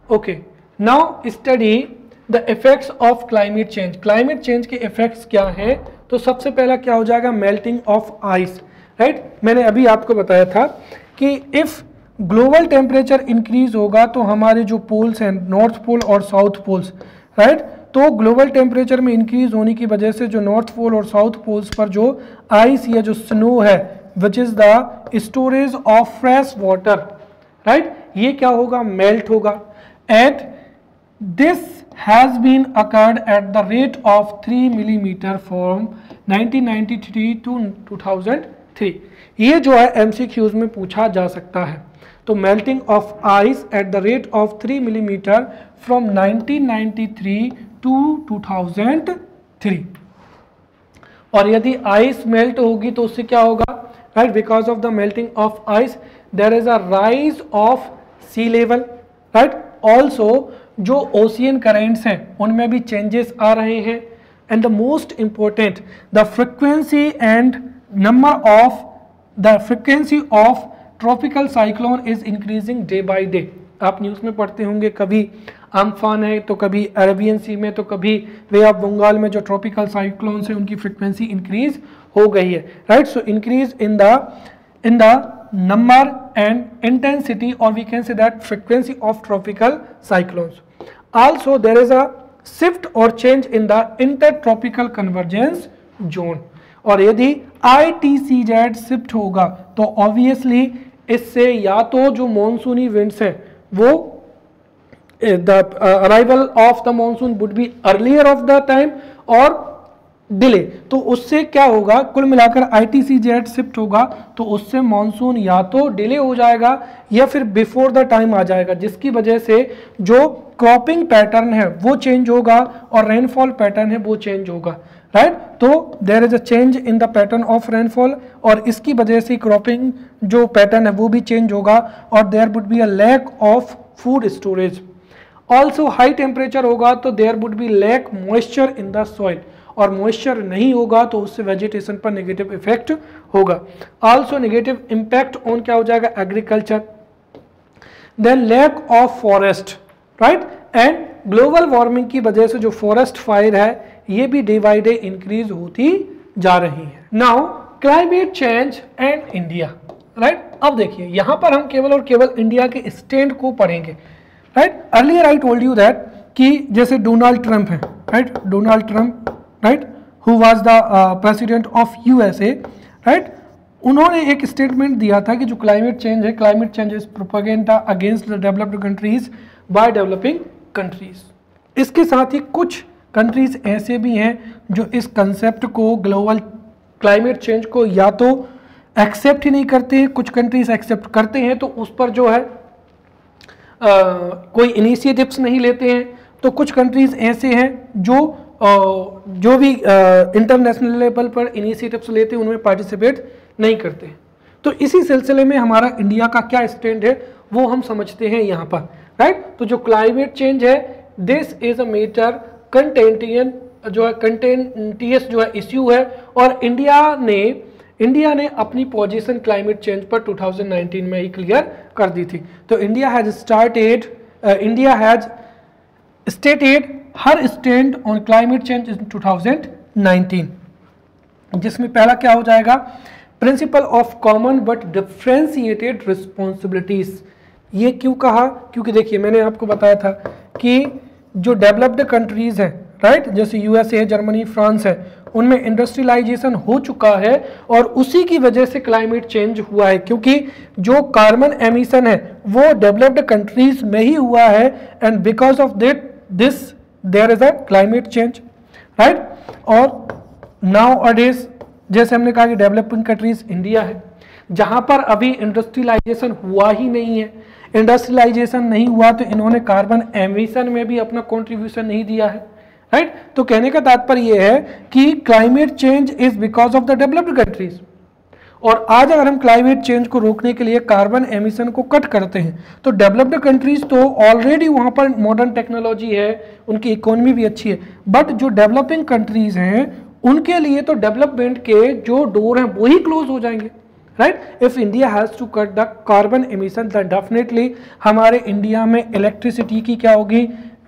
Okay, now study the effects of climate change. Climate change के इफेक्ट्स क्या हैं, तो सबसे पहला क्या हो जाएगा, मेल्टिंग ऑफ आइस, राइट। मैंने अभी आपको बताया था कि इफ ग्लोबल टेम्परेचर इंक्रीज होगा तो हमारे जो पोल्स हैं, नॉर्थ पोल और साउथ पोल्स, राइट, तो ग्लोबल टेम्परेचर में इंक्रीज होने की वजह से जो नॉर्थ पोल और साउथ पोल्स पर जो आइस या जो स्नो है, which is the storage of fresh water, right, ये क्या होगा, मेल्ट होगा, and this has been occurred at the rate of 3 millimetre from 1993 to 2003। ये जो है MCQs में पूछा जा सकता है। तो melting of ice at the rate of 3 millimetre from 1993 to 2003, और यदि आइस मेल्ट होगी तो उससे क्या होगा, right, because of the melting of ice there is a rise of sea level, right. Also जो ओशियन करेंट्स हैं उनमें भी चेंजेस आ रहे हैं, and the most important, the frequency and number of the frequency of tropical cyclone is increasing day by day. आप news में पढ़ते होंगे, कभी अम्फान है तो कभी अरेबियन सी में तो कभी वे ऑफ बंगाल में जो ट्रॉपिकल साइक्लोन है उनकी फ्रिक्वेंसी इंक्रीज हो गई है, right. So increase in the number and intensity, or we can say that frequency of tropical cyclones. Also there is a shift or change in the intertropical convergence zone, और यदि ITCZ shift होगा तो obviously इससे या तो जो मॉनसूनी winds है वो the arrival of the monsoon would be earlier of the time और डिले, तो उससे क्या होगा, कुल मिलाकर ITCZ शिफ्ट होगा तो उससे मॉनसून या तो डिले हो जाएगा या फिर बिफोर द टाइम आ जाएगा, जिसकी वजह से जो क्रॉपिंग पैटर्न है वो चेंज होगा और रेनफॉल पैटर्न है वो चेंज होगा, राइट। तो there is a change in the pattern of rainfall, और इसकी वजह से क्रॉपिंग जो पैटर्न है वो भी चेंज होगा, और there would be a lack of food storage. Also high temperature होगा तो there would be lack moisture in the soil, और मॉइस्चर नहीं होगा तो उससे वेजिटेशन पर नेगेटिव इफेक्ट होगा। आल्सो नेगेटिव इम्पैक्ट ऑन क्या हो जाएगा, agriculture, then lack of forest, right, and global warming की वजह से जो फॉरेस्ट फायर है ये भी डे बाई डे इंक्रीज होती जा रही है। Now climate change and India, right. अब देखिए यहाँ पर हम केवल और केवल इंडिया के स्टैंड को पढ़ेंगे, right. Earlier I told you that कि जैसे डोनाल्ड ट्रंप है, right, Donald Trump, right, who was the president of USA, right, उन्होंने एक स्टेटमेंट दिया था कि जो क्लाइमेट चेंज है, climate change is propaganda against the developed countries by developing countries. इसके साथ ही कुछ कंट्रीज ऐसे भी हैं जो इस कंसेप्ट को, ग्लोबल क्लाइमेट चेंज को, या तो एक्सेप्ट ही नहीं करते हैं, कुछ कंट्रीज एक्सेप्ट करते हैं तो उस पर जो है कोई इनिशिएटिव्स नहीं लेते हैं, तो कुछ कंट्रीज ऐसे हैं जो भी इंटरनेशनल लेवल पर इनिशिएटिव्स लेते हैं उनमें पार्टिसिपेट नहीं करते। तो इसी सिलसिले में हमारा इंडिया का क्या स्टैंड है वो हम समझते हैं यहाँ पर, राइट। तो जो क्लाइमेट चेंज है, दिस इज अ मेटर कंटेंटियस जो है इश्यू है, और इंडिया ने अपनी पोजीशन क्लाइमेट चेंज पर 2019 में ही क्लियर कर दी थी। तो India has stated her stand on climate change in 2019, जिसमें पहला क्या हो जाएगा, principle of common but differentiated responsibilities. ये क्यों कहा, क्योंकि देखिए मैंने आपको बताया था कि जो डेवलप्ड कंट्रीज हैं, राइट, जैसे यूएसए है, जर्मनी, फ्रांस है, उनमें इंडस्ट्रियलाइजेशन हो चुका है और उसी की वजह से क्लाइमेट चेंज हुआ है, क्योंकि जो कार्बन एमिशन है वो डेवलप्ड कंट्रीज में ही हुआ है, and because of this there is a climate change, right. और नाउ अडेज जैसे हमने कहा कि डेवलपिंग कंट्रीज इंडिया है, जहां पर अभी इंडस्ट्रियलाइजेशन हुआ ही नहीं है। इंडस्ट्रियलाइजेशन नहीं हुआ तो इन्होंने कार्बन एमिशन में भी अपना कंट्रीब्यूशन नहीं दिया है, राइट। तो कहने का तात्पर्य यह है कि climate change is because of the developed countries, और आज अगर हम क्लाइमेट चेंज को रोकने के लिए कार्बन एमिशन को कट करते हैं तो डेवलप्ड कंट्रीज तो ऑलरेडी वहां पर मॉडर्न टेक्नोलॉजी है, उनकी इकोनॉमी भी अच्छी है, बट जो डेवलपिंग कंट्रीज हैं उनके लिए तो डेवलपमेंट के जो डोर हैं वो ही क्लोज हो जाएंगे, right. If India has to cut the carbon emission then definitely हमारे इंडिया में इलेक्ट्रिसिटी की क्या होगी,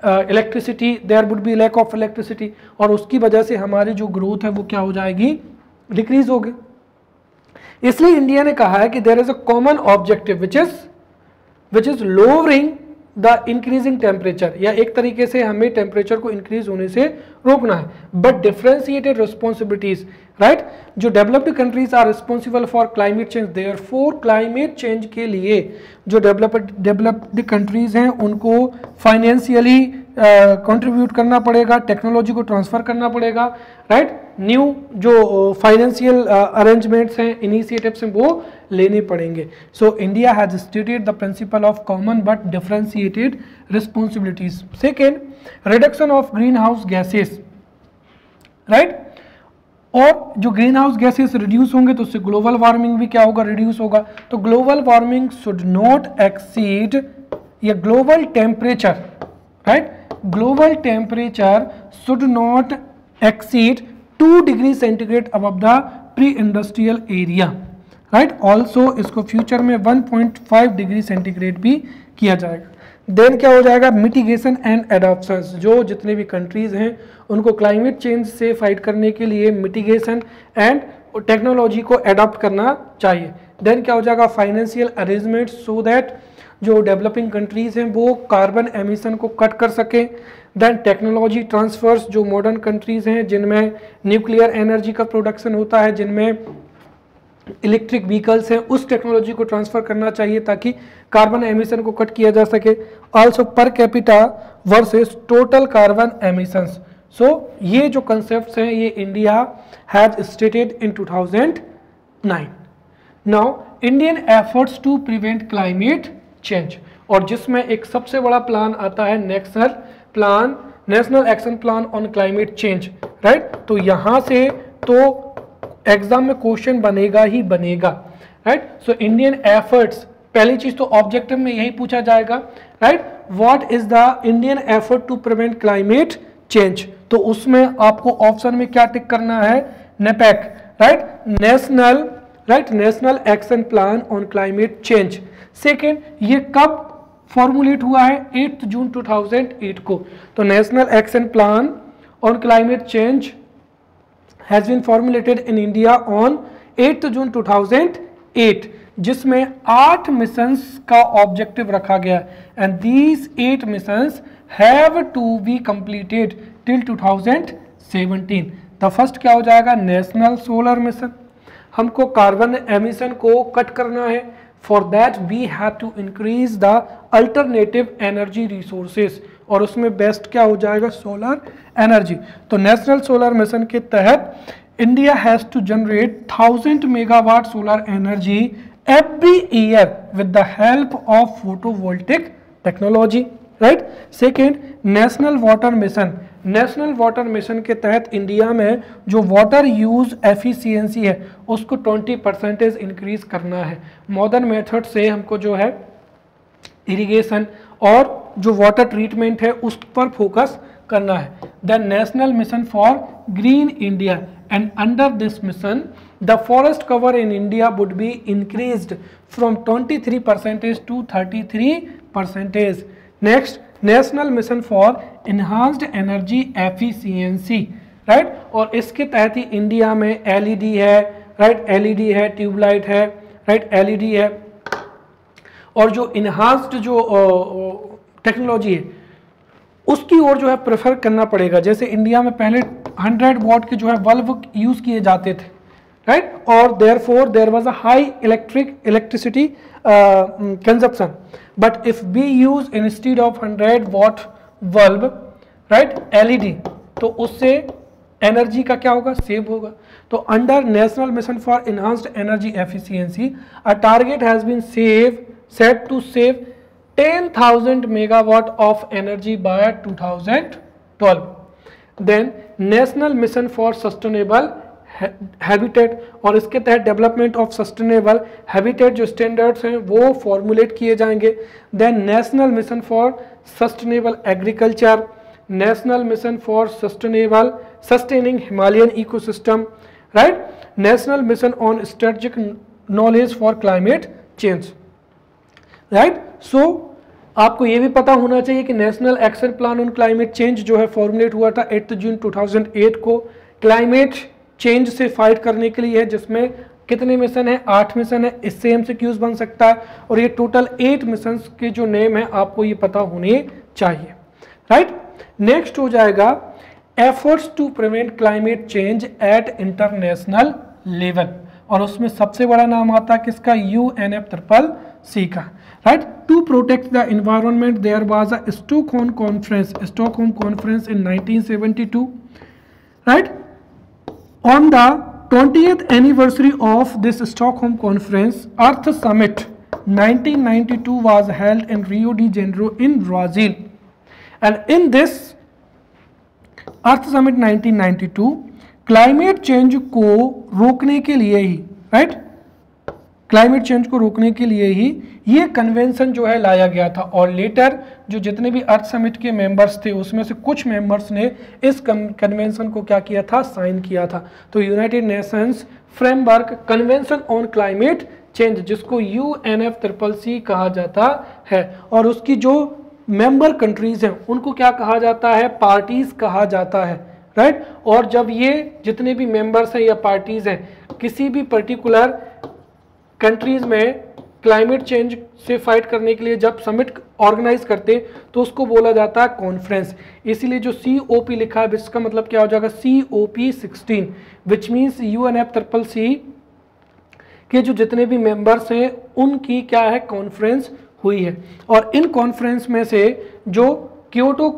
electricity, there would be lack of electricity, और उसकी वजह से हमारी जो ग्रोथ है वो क्या हो जाएगी, डिक्रीज होगी। इसलिए इंडिया ने कहा है कि there is a common objective which is lowering the increasing temperature, या एक तरीके से हमें टेम्परेचर को इंक्रीज होने से रोकना है, बट डिफरेंशिएटेड रिस्पॉन्सिबिलिटीज, राइट। जो developed countries are responsible for climate change, therefore climate change के लिए जो डेवलप्ड कंट्रीज हैं उनको फाइनेंशियली कंट्रीब्यूट करना पड़ेगा, टेक्नोलॉजी को ट्रांसफर करना पड़ेगा, राइट। न्यू जो फाइनेंशियल अरेंजमेंट्स हैं, इनिशिएटिव्स हैं, वो लेने पड़ेंगे। So India has stated the principle of common but differentiated responsibilities. Second, reduction of green house gases, right. और जो ग्रीन हाउस गैसेस रिड्यूस होंगे तो उससे ग्लोबल वार्मिंग भी क्या होगा, रिड्यूस होगा। तो global warming should not exceed, या global temperature, right, global temperature should not exceed 2 degree centigrade above the pre industrial area, right. Also इसको फ्यूचर में 1.5 डिग्री सेंटीग्रेड भी किया जाएगा। देन क्या हो जाएगा, मिटिगेशन एंड एडॉप्शंस, जो जितने भी कंट्रीज हैं उनको क्लाइमेट चेंज से फाइट करने के लिए मिटिगेशन एंड टेक्नोलॉजी को एडॉप्ट करना चाहिए। देन क्या हो जाएगा, फाइनेंशियल अरेंजमेंट, सो दैट जो डेवलपिंग कंट्रीज हैं वो कार्बन एमिशन को कट कर सकें। देन टेक्नोलॉजी ट्रांसफर्स, जो मॉडर्न कंट्रीज हैं जिनमें न्यूक्लियर एनर्जी का प्रोडक्शन होता है, जिनमें इलेक्ट्रिक व्हीकल्स हैं, उस टेक्नोलॉजी को ट्रांसफर करना चाहिए ताकि कार्बन एमिशन को कट किया जा सके। Also per capita versus total carbon emissions. So ये जो कंसेप्ट्स हैं ये India has stated in 2009। Now Indian efforts to prevent climate change, और जिसमें एक सबसे बड़ा प्लान आता है national action plan on climate change, right. तो यहाँ से तो एग्जाम में क्वेश्चन बनेगा ही बनेगा, राइट। सो इंडियन एफर्ट्स, पहली चीज तो ऑब्जेक्टिव में यही पूछा जाएगा, right, what is the Indian effort to prevent climate change. तो उसमें आपको ऑप्शन में क्या टिक करना है, नेपेक, right, national action plan on climate change. Second, ये कब फॉर्मुलेट हुआ है 8 जून 2008 को। तो national action plan on climate change has been formulated in India on 8 June 2008, जिसमें 8 मिशंस का ऑब्जेक्टिव रखा गया and these 8 missions have to be completed till 2017। The first क्या हो जाएगा, नेशनल सोलर मिशन, हमको कार्बन एमिशन को कट करना है। For that we have to increase the alternative energy resources, और उसमें बेस्ट क्या हो जाएगा, सोलर एनर्जी। तो नेशनल सोलर मिशन के तहत India has to generate 1000 megawatt solar energy every year with the help of photovoltaic technology, right? Second, national water mission, national water mission के तहत इंडिया में जो वाटर यूज एफिशिएंसी है उसको 20% increase करना है। मॉडर्न मेथड से हमको जो है इरिगेशन और जो वाटर ट्रीटमेंट है उस पर फोकस करना है। Then national mission for green India, and under this mission the forest cover in India would be increased from 23% to 33%. Next, national mission for enhanced energy efficiency, right? और इसके तहत ही India में LED है, right? LED है, tubelight है, right? LED है, और जो enhanced जो टेक्नोलॉजी है उसकी ओर जो है प्रेफर करना पड़ेगा। जैसे इंडिया में पहले 100 वॉट के जो है बल्ब यूज किए जाते थे, राइट? और therefore there was a high electricity consumption, but if we use instead of 100 watt bulb, right, LED, तो उससे एनर्जी का क्या होगा, सेव होगा। तो under national mission for enhanced energy efficiency a target has been set to save 10,000 megawatt of energy by 2012. Then national mission for sustainable habitat, और इसके तहत डेवलपमेंट ऑफ सस्टेनेबल हैबिटेट जो स्टैंडर्ड्स हैं वो फॉर्मुलेट किए जाएंगे। Then national mission for sustainable agriculture, national mission for sustaining Himalayan ecosystem, right? National mission on strategic knowledge for climate change, right? So आपको ये भी पता होना चाहिए कि national action plan on climate change जो है फॉर्मुलेट हुआ था 8 जून 2008 को क्लाइमेट चेंज से फाइट करने के लिए है, जिसमें कितने मिशन है, 8 मिशन है। इससे एमसीक्यूज बन सकता है, और ये टोटल 8 मिशन के जो नेम है आपको ये पता होने चाहिए, राइट? नेक्स्ट हो जाएगा efforts to prevent climate change at international level, और उसमें सबसे बड़ा नाम आता है किसका, UNFCCC का, right? To protect the environment there was a Stockholm conference in 1972, right? On the 20th anniversary of this Stockholm conference, Earth Summit 1992 was held in Rio de Janeiro in Brazil, and in this Earth Summit 1992 climate change को रोकने के लिए ही, right, climate change को रोकने के लिए ही ये convention जो है लाया गया था। और लेटर जो जितने भी अर्थ समिट के मेंबर्स थे उसमें से कुछ मेंबर्स ने इस कन्वेंशन को क्या किया था, साइन किया था। तो United Nations framework convention on climate change, जिसको UNFCCC कहा जाता है, और उसकी जो मेंबर कंट्रीज हैं उनको क्या कहा जाता है, पार्टीज कहा जाता है, राइट? और जब ये जितने भी मेंबर्स हैं या पार्टीज हैं किसी भी पर्टिकुलर कंट्रीज में क्लाइमेट चेंज से फाइट करने के लिए जब समिट ऑर्गेनाइज करते तो उसको बोला जाता है कॉन्फ्रेंस। इसीलिए जो COP लिखा है इसका मतलब क्या हो जाएगा, COP16, विच मीन्स UNFCCC के जो जितने भी मेंबर्स हैं उनकी क्या है, कॉन्फ्रेंस हुई है। और इन कॉन्फ्रेंस में से जो क्योटो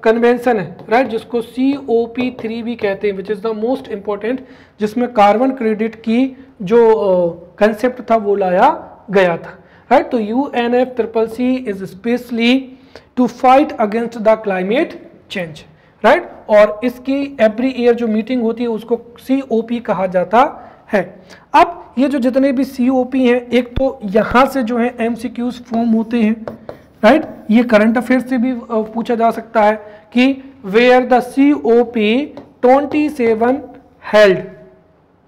कन्वेंशन है, राइट, जिसको COP3 भी कहते हैं, which is the most important, जिसमें कार्बन क्रेडिट की जो कंसेप्ट था वो लाया गया था, राइट? तो UNFCCC is specially to fight against the climate change, right? और इसकी एवरी ईयर जो मीटिंग होती है उसको COP कहा जाता है। अब ये जो जितने भी COP हैं, एक तो यहाँ से जो है MCQs फॉर्म होते हैं, राइट? ये करंट अफेयर्स से भी पूछा जा सकता है कि वेयर द COP27 हेल्ड,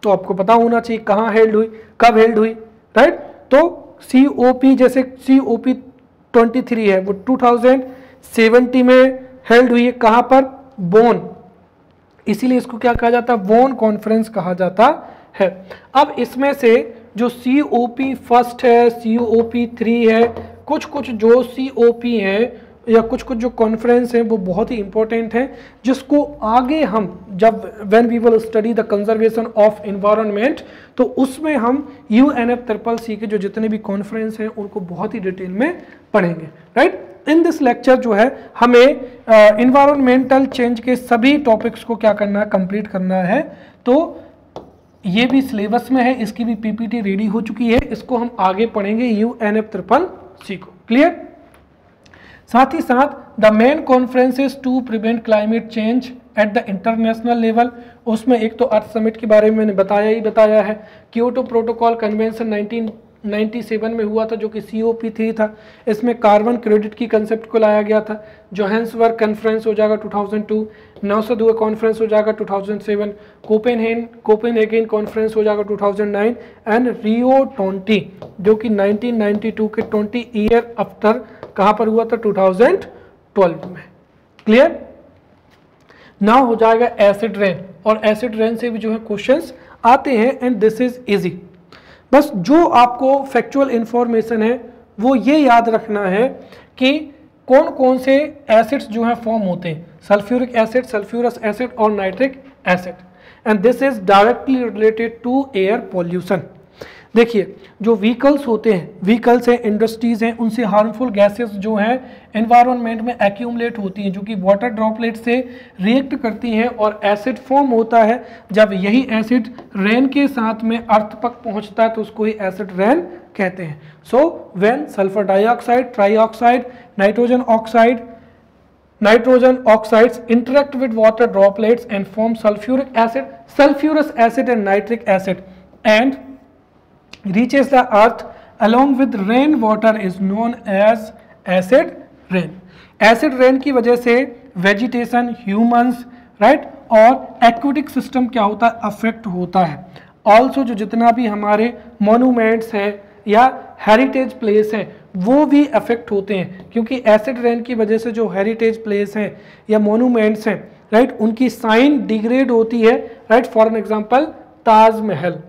तो आपको पता होना चाहिए कहाँ हेल्ड हुई, कब हेल्ड हुई, राइट? तो COP जैसे COP 23 है वो 2070 में हेल्ड हुई है। कहाँ पर? बोन, इसीलिए इसको क्या कहा जाता है? बोन कॉन्फ्रेंस कहा जाता है। अब इसमें से जो COP फर्स्ट है, COP 3 है, कुछ कुछ जो COP है या कुछ कुछ जो कॉन्फ्रेंस है वो बहुत ही इंपॉर्टेंट है, जिसको आगे हम जब when we will study the conservation of environment तो उसमें हम UNFCCC के जो जितने भी कॉन्फ्रेंस हैं उनको बहुत ही डिटेल में पढ़ेंगे, राइट। इन दिस लेक्चर जो है हमें एनवायरमेंटल चेंज के सभी टॉपिक्स को क्या करना है? कंप्लीट करना है। तो ये भी सिलेबस में है, इसकी भी PPT रेडी हो चुकी है, इसको हम आगे पढ़ेंगे UNFCCC को। क्लियर? साथ ही साथ the main conferences to prevent climate change at the international level, उसमें एक तो अर्थ समिट के बारे में मैंने बताया है। क्योटो प्रोटोकॉल कन्वेंशन 1997 में हुआ था जो कि COP 3 था, इसमें कार्बन क्रेडिट की कंसेप्ट को लाया गया था। जोहान्सबर्ग कॉन्फ्रेंस हो जाएगा 2002, नौसदुआ कॉन्फ्रेंस हो जाएगा 2007, कोपेनहेगन कॉन्फ्रेंस हो जाएगा 2009 एंड रियो 20 जो कि 1992 के 20 ईयर आफ्टर कहाँ पर हुआ था? 2012 में। क्लियर? नाउ हो जाएगा एसिड रेन, और एसिड रेन से भी जो है क्वेश्चंस आते हैं एंड दिस इज इजी। बस जो आपको फैक्चुअल इंफॉर्मेशन है वो ये याद रखना है कि कौन कौन से एसिड्स जो है फॉर्म होते हैं, सल्फ्यूरिक एसिड, सल्फ्यूरस एसिड और nitric acid, and this is directly related to air pollution. देखिए जो व्हीकल्स होते हैं, व्हीकल्स हैं, इंडस्ट्रीज हैं, उनसे हार्मफुल गैसेस जो हैं एनवायरनमेंट में एक्यूमुलेट होती हैं, जो कि वाटर ड्रॉपलेट से रिएक्ट करती हैं और एसिड फॉर्म होता है। जब यही एसिड रेन के साथ में अर्थ तक पहुंचता है तो उसको ही एसिड रेन कहते हैं। So when sulphur dioxide, trioxide, nitrogen oxides interact with water droplets and form sulfuric acid, sulfurous acid and nitric acid, and reaches the earth along with rain water is known as acid rain. Acid rain की वजह से vegetation, humans, right, और aquatic system क्या होता है? Affect होता है। Also जो जितना भी हमारे मोनूमेंट्स हैं या हेरिटेज प्लेस हैं वो भी अफेक्ट होते हैं, क्योंकि एसिड रेन की वजह से जो हेरिटेज प्लेस हैं या मोनूमेंट्स हैं, राइट, उनकी साइन डिग्रेड होती है, right. For an example Taj Mahal.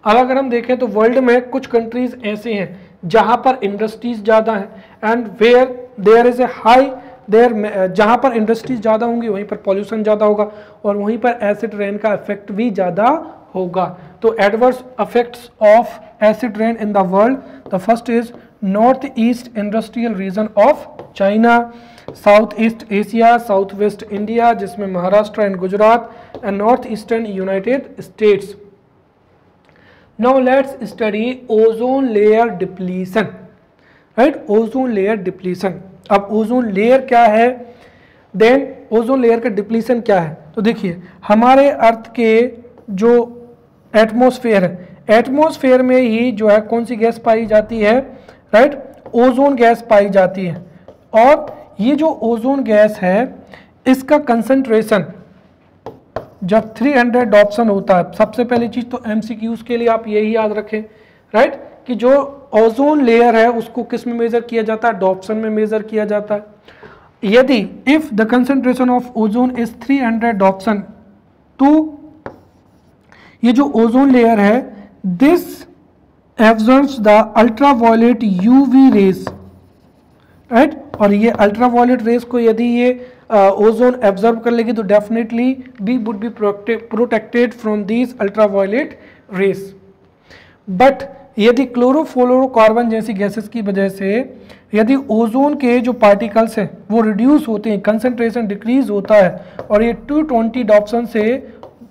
अब अगर हम देखें तो वर्ल्ड में कुछ कंट्रीज ऐसे हैं जहां पर इंडस्ट्रीज ज़्यादा हैं and where there is a high there, जहां पर इंडस्ट्रीज ज़्यादा होंगी वहीं पर पॉल्यूशन ज़्यादा होगा और वहीं पर एसिड रेन का इफेक्ट भी ज़्यादा होगा। तो adverse effects of acid rain in the world, the first is north east industrial region of China, south east Asia, south west India जिसमें Maharashtra and Gujarat, and north eastern United States. Now let's study ozone layer depletion, right? Ozone layer depletion. अब ozone layer क्या है, then ozone layer का depletion क्या है? तो देखिए हमारे अर्थ के जो एटमॉस्फेयर है, एटमॉस्फेयर में ही जो है कौन सी गैस पाई जाती है, राइट? ओजोन गैस पाई जाती है। और ये जो ओजोन गैस है इसका कंसंट्रेशन जब 300 डॉप्सन होता है, सबसे पहली चीज तो MCQs के लिए आप यही याद रखें, राइट, कि जो ओजोन लेयर है उसको किस में मेजर किया जाता है? डॉप्सन में मेजर किया जाता है। यदि if the concentration of ozone is 300 Dobson, तो ये जो ओजोन लेयर है this absorbs the ultraviolet UV rays, right. और ये अल्ट्रावायलेट रेज को यदि ये ओजोन एब्जॉर्ब कर लेगी तो definitely we would be protected from these ultraviolet rays. But यदि क्लोरोफ्लोरोकार्बन जैसी गैसेस की वजह से यदि ओजोन के जो पार्टिकल्स हैं वो रिड्यूस होते हैं, कंसंट्रेशन डिक्रीज होता है और ये 220 डॉप्सन से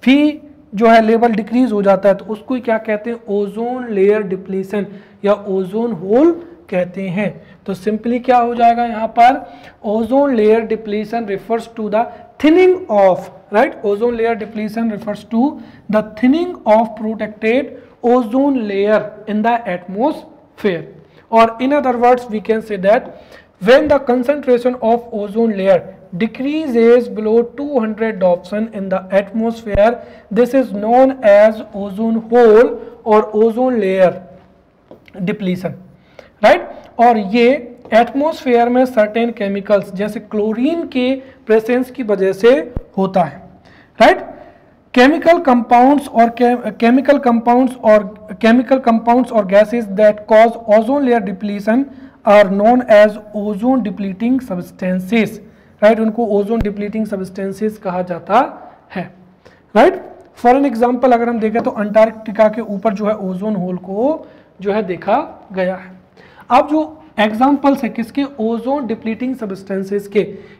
भी जो है लेवल डिक्रीज हो जाता है, तो उसको क्या कहते हैं? ओजोन लेयर डिप्लीशन या ओजोन होल कहते हैं। तो सिंपली क्या हो जाएगा यहाँ पर? Ozone layer depletion refers to the thinning of, right, ozone layer depletion refers to the thinning of protected ozone layer in the atmosphere. और in other words we can say that when the concentration of ozone layer decreases below 200 dopson in the atmosphere, this is known as ozone hole or ozone layer depletion, right? और ये atmosphere में certain chemicals जैसे chlorine के presence की वजह से होता है, राइट। केमिकल कंपाउंड्स और gases that cause ozone layer depletion are known as ozone depleting substances, right. उनको ओजोन डिप्लीटिंग सब्सटेंसेस कहा जाता है, राइट। फॉर एन एग्जांपल अगर हम देखें तो अंटार्कटिका के ऊपर जो है ओजोन होल को जो है देखा गया है। अब जो एग्जाम्पल्स है किसके, ओजोन डिप्लीटिंग सब्सटेंसेस के,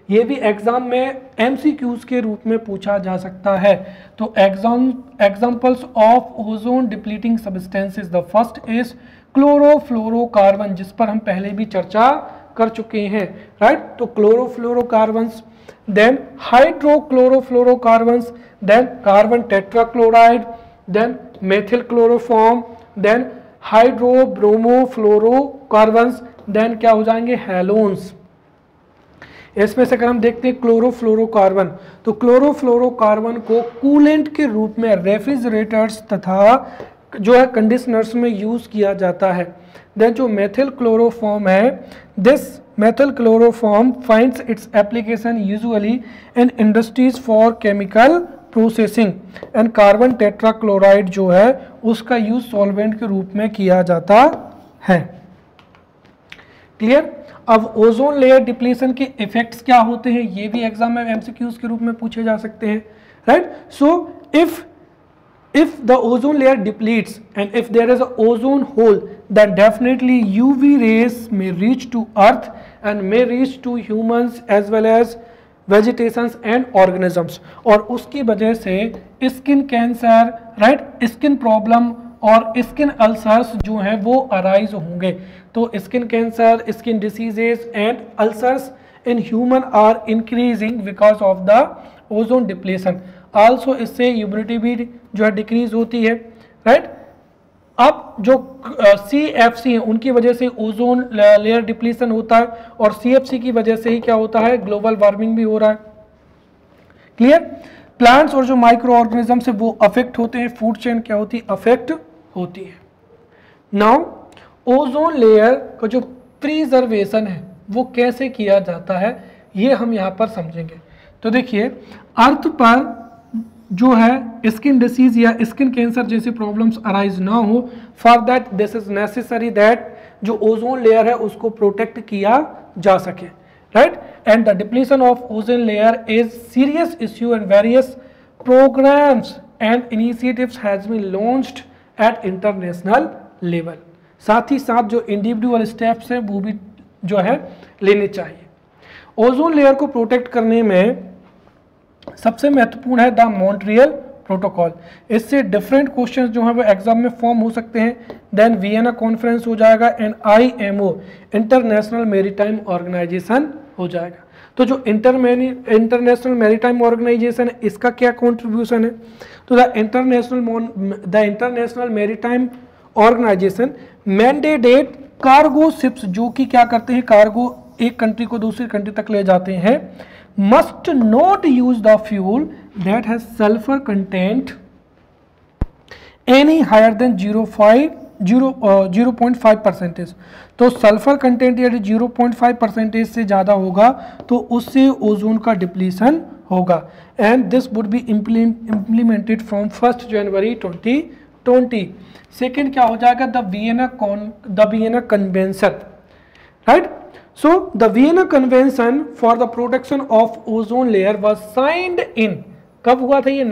ये भी एग्जाम में एमसीक्यूज के रूप में पूछा जा सकता है। तो examples of ozone depleting substances, the first is chlorofluorocarbon, जिस पर हम पहले भी चर्चा कर चुके हैं, राइट। तो chlorofluorocarbons, then hydrochlorofluorocarbons, then carbon tetrachloride, then methyl chloroform, then hydrobromofluorocarbons, then क्या हो जाएंगे, हेलोन्स। इसमें से अगर हम देखते हैं क्लोरोफ्लोरोकार्बन, तो क्लोरोफ्लोरोकार्बन को कूलेंट के रूप में रेफ्रिजरेटर्स तथा जो है कंडीशनर्स में यूज किया जाता है। देन जो मेथिल क्लोरोफॉर्म है, this methyl chloroform finds its application usually in industries for chemical processing, and carbon tetrachloride जो है उसका यूज सॉल्वेंट के रूप में किया जाता है। क्लियर। अब ओजोन लेयर डिप्लीशन के इफेक्ट्स क्या होते हैं, ये भी एग्जाम में एमसीक्यूज के रूप में पूछे जा सकते हैं, right. So if the ozone layer depletes and if there is a ozone hole, then definitely UV rays may reach to earth and may reach to humans as well as vegetations and organisms, और उसकी वजह से skin cancer, right, skin problem और skin ulcers जो हैं वो arise होंगे। तो skin cancer, skin diseases and ulcers in human are increasing because of the ozone depletion. Also इससे ह्यूमिडिटी भी जो है डिक्रीज होती है, राइट। अब जो CFC है उनकी वजह से ओजोन लेयर डिप्लीशन होता है, और CFC की वजह से ही क्या होता है, ग्लोबल वार्मिंग भी हो रहा है। क्लियर। प्लांट्स और जो माइक्रो ऑर्गेनिजम्स है वो अफेक्ट होते हैं, फूड चेन क्या होती है, अफेक्ट होती है। नाउ ओजोन लेयर का जो प्रिजर्वेशन है वो कैसे किया जाता है ये हम यहाँ पर समझेंगे। तो देखिए, अर्थ पर जो है स्किन डिसीज या स्किन कैंसर जैसी प्रॉब्लम्स अराइज ना हो, for that this is necessary that जो ओजोन लेयर है उसको प्रोटेक्ट किया जा सके, right. And the depletion of ozone layer is serious issue and various programs and initiatives has been launched at international level. साथ ही साथ जो इंडिविजुअल स्टेप्स हैं वो भी जो है लेने चाहिए। ओजोन लेयर को प्रोटेक्ट करने में सबसे महत्वपूर्ण है द मॉन्ट्रियल प्रोटोकॉल। इससे डिफरेंट क्वेश्चंस जो हैं वो एग्जाम में फॉर्म हो सकते हैं। देन वियना कॉन्फ्रेंस हो जाएगा and IMO international maritime organization हो जाएगा। तो जो इंटरनेशनल मैरीटाइम ऑर्गेनाइजेशन है इसका क्या कॉन्ट्रीब्यूशन है, तो the international maritime organization mandated cargo ships जो कि क्या करते हैं, कार्गो एक कंट्री को दूसरी कंट्री तक ले जाते हैं, must not use the fuel that has sulfur content any higher than 0.5%। तो सल्फर कंटेंट यदि 0.5% से ज़्यादा होगा तो उससे ओजोन का डिप्लीशन होगा, and this would be implemented from 1 January 2020। Second क्या हो जाएगा, the Vienna convention, right. So the Vienna Convention for the Protection of Ozone Layer was signed in, कब हुआ था ये,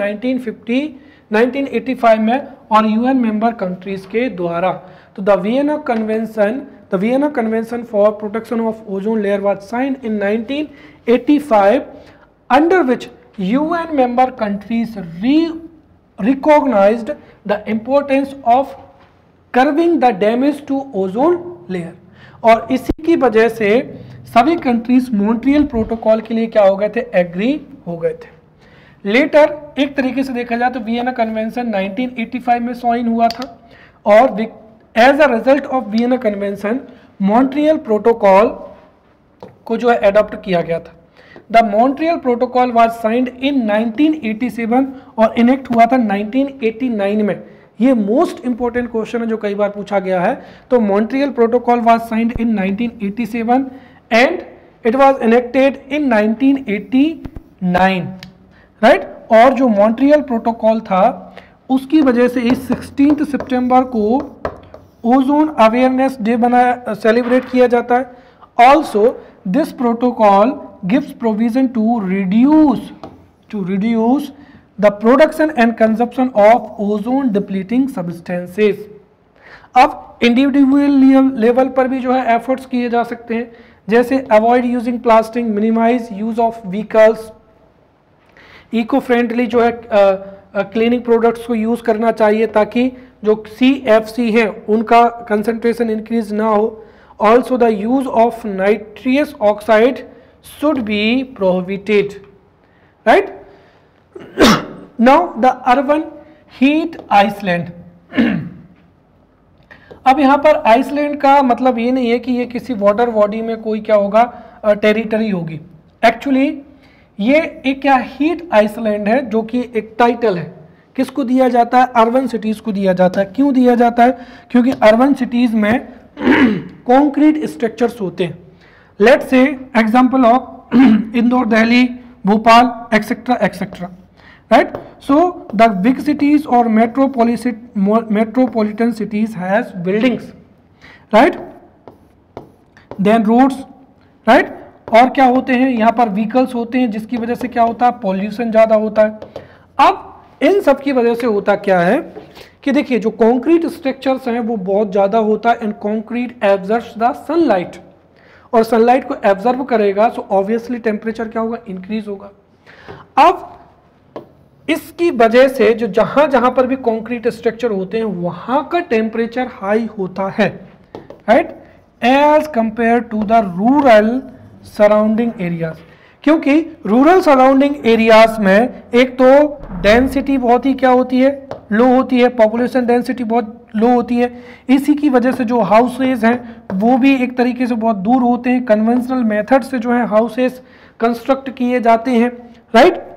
1985 में, और UN member countries के द्वारा। तो the Vienna Convention for Protection of Ozone Layer was signed in 1985, under which UN member countries recognized the importance of curbing the damage to ozone layer, और इसी की वजह से सभी कंट्रीज मॉन्ट्रियल प्रोटोकॉल के लिए क्या हो गए थे, एग्री हो गए थे। लेटर एक तरीके से देखा जाए तो वियना कन्वेंशन 1985 में साइन हुआ था, और as a result of Vienna convention Montreal protocol को जो है एडॉप्ट किया गया था। The Montreal protocol was signed in 1987 और इनेक्ट हुआ था 1989 में। ये मोस्ट इंपॉर्टेंट क्वेश्चन है जो कई बार पूछा गया है। तो Montreal protocol was signed in 1987 and it was enacted in 1989, right. और जो मॉन्ट्रियल प्रोटोकॉल था उसकी वजह से इस 16 सितंबर को ओजोन अवेयरनेस डे सेलिब्रेट किया जाता है। Also this protocol gives provision to reduce the production and consumption of ozone depleting substances. अब इंडिविजुअल लेवल पर भी जो है एफर्ट्स किए जा सकते हैं, जैसे avoid using plastic, minimize use of vehicles, eco friendly जो है क्लीनिंग प्रोडक्ट्स को यूज करना चाहिए ताकि जो CFC है उनका कंसंट्रेशन इंक्रीज ना हो। Also the use of nitrous oxide should be prohibited, right. Now the urban heat island. अब यहाँ पर आइसलैंड का मतलब ये नहीं है कि ये किसी वाटर बॉडी में कोई क्या होगा टेरिटरी होगी। एक्चुअली ये एक क्या हीट आइसलैंड है जो कि एक टाइटल है। किसको दिया जाता है? अर्बन सिटीज को दिया जाता है। क्यों दिया जाता है? क्योंकि अर्बन सिटीज में कॉन्क्रीट स्ट्रक्चर्स होते हैं। Let's say example of Indore, Delhi, Bhopal etcetera etcetera, right? So the big cities or metropolitan cities has buildings, right? Then roads, right? और क्या होते हैं यहाँ पर? व्हीकल्स होते हैं, जिसकी वजह से क्या होता है? पॉल्यूशन ज़्यादा होता है। अब इन सब की वजह से होता क्या है कि देखिए जो कॉन्क्रीट स्ट्रक्चर्स हैं वो बहुत ज़्यादा होता है एंड कॉन्क्रीट एब्जर्व्स द सनलाइट, और सनलाइट को एब्जर्व करेगा सो ऑब्वियसली टेम्परेचर क्या होगा? इंक्रीज होगा। अब इसकी वजह से जो जहां जहां पर भी कंक्रीट स्ट्रक्चर होते हैं वहां का टेम्परेचर हाई होता है, right, as compare to the rural surrounding areas. क्योंकि रूरल सराउंडिंग एरियाज में एक तो डेंसिटी बहुत ही क्या होती है? लो होती है, पॉपुलेशन डेंसिटी बहुत लो होती है। इसी की वजह से जो हाउसेज हैं वो भी एक तरीके से बहुत दूर होते हैं। कन्वेंशनल मेथड से जो है हाउसेज कंस्ट्रक्ट किए जाते हैं, राइट।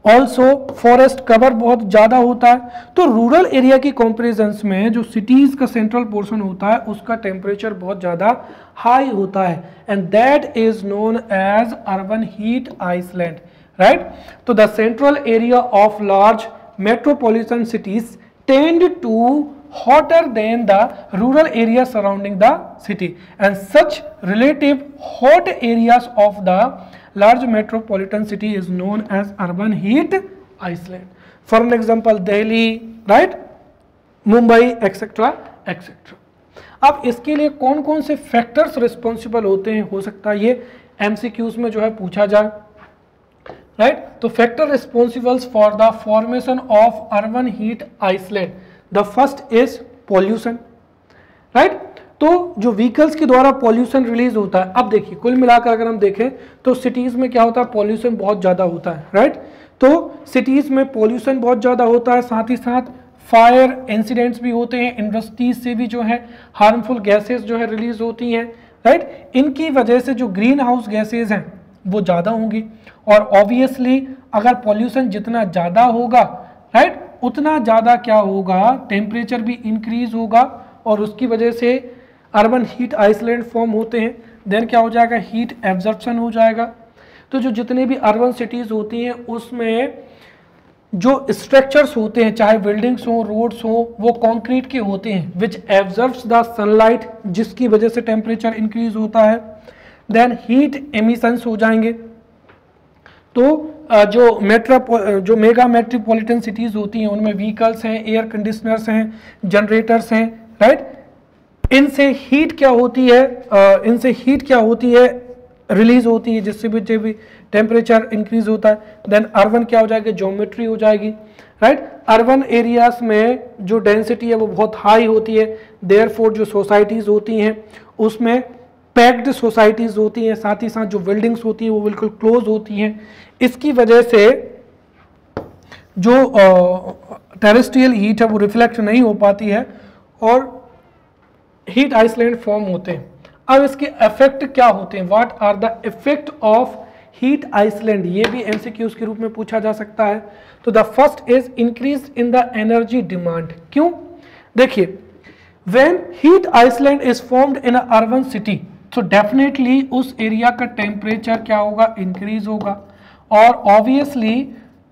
ऑल्सो फॉरेस्ट कवर बहुत ज़्यादा होता है। तो रूरल एरिया की कंपैरिजंस में जो सिटीज़ का सेंट्रल पोर्शन होता है उसका टेम्परेचर बहुत ज़्यादा हाई होता है and that is known as urban heat island, right. तो the central area of large metropolitan cities tend to hotter than the rural area surrounding the city, and such relative hot areas of the large metropolitan city is known as urban heat island. For an example, Delhi, right, Mumbai, etc. etc. अब इसके लिए कौन कौन से factors responsible होते हैं, हो सकता है ये MCQs में जो है पूछा जाए, राइट। तो factor responsible for the formation of urban heat island, the first is pollution, right. तो जो व्हीकल्स के द्वारा पॉल्यूशन रिलीज होता है, अब देखिए कुल मिलाकर अगर हम देखें तो सिटीज में क्या होता है? पॉल्यूशन बहुत ज़्यादा होता है, राइट। तो सिटीज में पॉल्यूशन बहुत ज़्यादा होता है, साथ ही साथ फायर इंसिडेंट्स भी होते हैं, इंडस्ट्रीज से भी जो है हार्मफुल गैसेज जो है रिलीज होती हैं, राइट। इनकी वजह से जो ग्रीन हाउस गैसेज हैं वो ज़्यादा होंगी, और ऑब्वियसली अगर पॉल्यूशन जितना ज़्यादा होगा, राइट, उतना ज़्यादा क्या होगा? टेम्परेचर भी इंक्रीज होगा और उसकी वजह से अर्बन हीट आइसलैंड फॉर्म होते हैं। देन क्या हो जाएगा? हीट एब्जॉर्प्शन हो जाएगा। तो जो जितने भी अर्बन सिटीज़ होती हैं उसमें जो स्ट्रक्चर्स होते हैं, चाहे बिल्डिंग्स हो, रोड्स हो, वो कंक्रीट के होते हैं विच एब्जॉर्ब्स द सनलाइट, जिसकी वजह से टेम्परेचर इंक्रीज होता है। देन हीट एमिशंस हो जाएंगे। तो जो मेगा मेट्रोपॉलिटन सिटीज़ होती हैं उनमें व्हीकल्स हैं, एयर कंडीशनर्स हैं, जनरेटर्स हैं, राइट। इनसे हीट क्या होती है? रिलीज होती है, जिससे भी टेम्परेचर इंक्रीज होता है। देन अर्बन क्या हो जाएगी? ज्योमेट्री हो जाएगी, राइट। अर्बन एरियाज में जो डेंसिटी है वो बहुत हाई होती है, देयरफॉर जो सोसाइटीज़ होती हैं उसमें पैक्ड सोसाइटीज़ होती हैं, साथ ही साथ जो बिल्डिंग्स होती हैं वो बिल्कुल क्लोज होती हैं। इसकी वजह से जो टेरेस्ट्रियल हीट है वो रिफ्लेक्ट नहीं हो पाती है और हीट आइसलैंड फॉर्म होते हैं। अब इसके इफेक्ट क्या होते हैं? What are the effect of heat island, ये भी एमसीक्यूज के रूप में पूछा जा सकता है। तो the first is increase in the energy demand. क्यों? देखिए, when heat island is formed in a urban city, तो डेफिनेटली उस एरिया का टेम्परेचर क्या होगा? इंक्रीज होगा। और obviously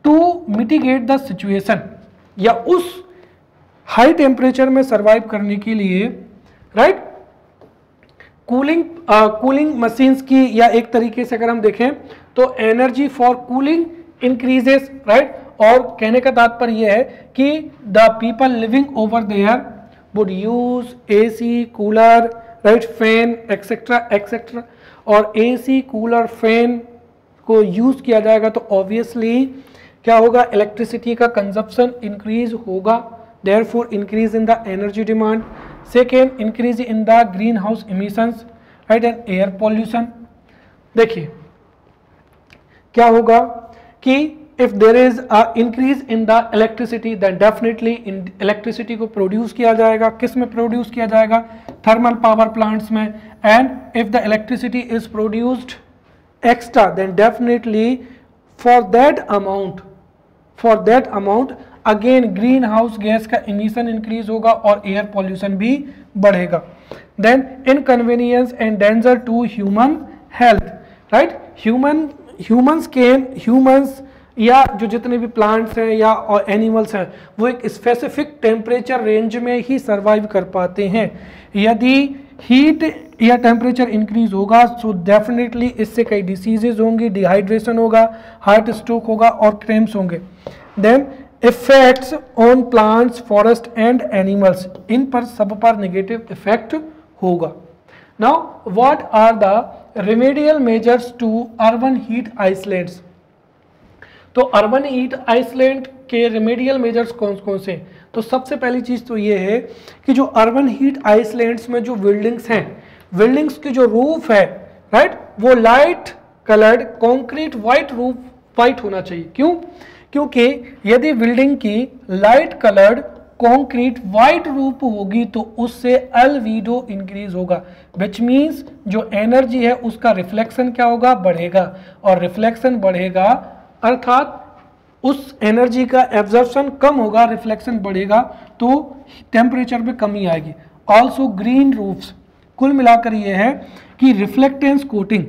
to mitigate the situation, या उस हाई टेम्परेचर में सरवाइव करने के लिए, राइट, कूलिंग मशीन्स की, या एक तरीके से अगर हम देखें तो energy for cooling increases, right. और कहने का तात्पर्य यह है कि the people living over there would use AC, cooler, right, fan etcetera etcetera. और एसी, कूलर, फैन को यूज किया जाएगा तो ऑब्वियसली क्या होगा? इलेक्ट्रिसिटी का कंजप्शन इंक्रीज होगा, therefore increase in the energy demand. Second, increase in the greenhouse emissions, right, and air pollution. देखिए क्या होगा कि if there is a increase in the electricity, then definitely electricity को produce किया जाएगा। किस में प्रोड्यूस किया जाएगा? थर्मल पावर प्लांट्स में। And if the electricity is produced extra, then definitely for that amount again green house gas का emission increase होगा और एयर पॉल्यूशन भी बढ़ेगा। Then inconvenience and danger to human health, right. Humans या जो जितने भी प्लांट्स हैं या एनिमल्स हैं वो एक स्पेसिफिक टेम्परेचर रेंज में ही सर्वाइव कर पाते हैं। यदि हीट या टेम्परेचर इंक्रीज होगा सो डेफिनेटली इससे कई डिसीजेज होंगी, डिहाइड्रेशन होगा, हार्ट स्ट्रोक होगा और क्रैम्प्स होंगे। Then effects on plants, forest and animals, इन पर सब पर नेगेटिव इफेक्ट होगा। Now what are the remedial measures to urban heat islands? तो अर्बन हीट आइसलैंड के रेमेडियल मेजर्स कौन कौन से? तो सबसे पहली चीज तो ये है कि जो अर्बन हीट आइसलैंड्स में जो बिल्डिंग्स हैं, बिल्डिंग्स की जो रूफ है, राइट, वो light coloured concrete white roof white होना चाहिए। क्यों? क्योंकि यदि बिल्डिंग की light coloured concrete white roof होगी तो उससे अल्बेडो इंक्रीज होगा, विच मीन्स जो एनर्जी है उसका रिफ्लेक्शन क्या होगा? बढ़ेगा। और रिफ्लेक्शन बढ़ेगा अर्थात उस एनर्जी का एब्जॉर्प्शन कम होगा, रिफ्लेक्शन बढ़ेगा तो टेम्परेचर में कमी आएगी। ऑल्सो ग्रीन रूफ्स, कुल मिलाकर ये है कि रिफ्लेक्टेंस कोटिंग,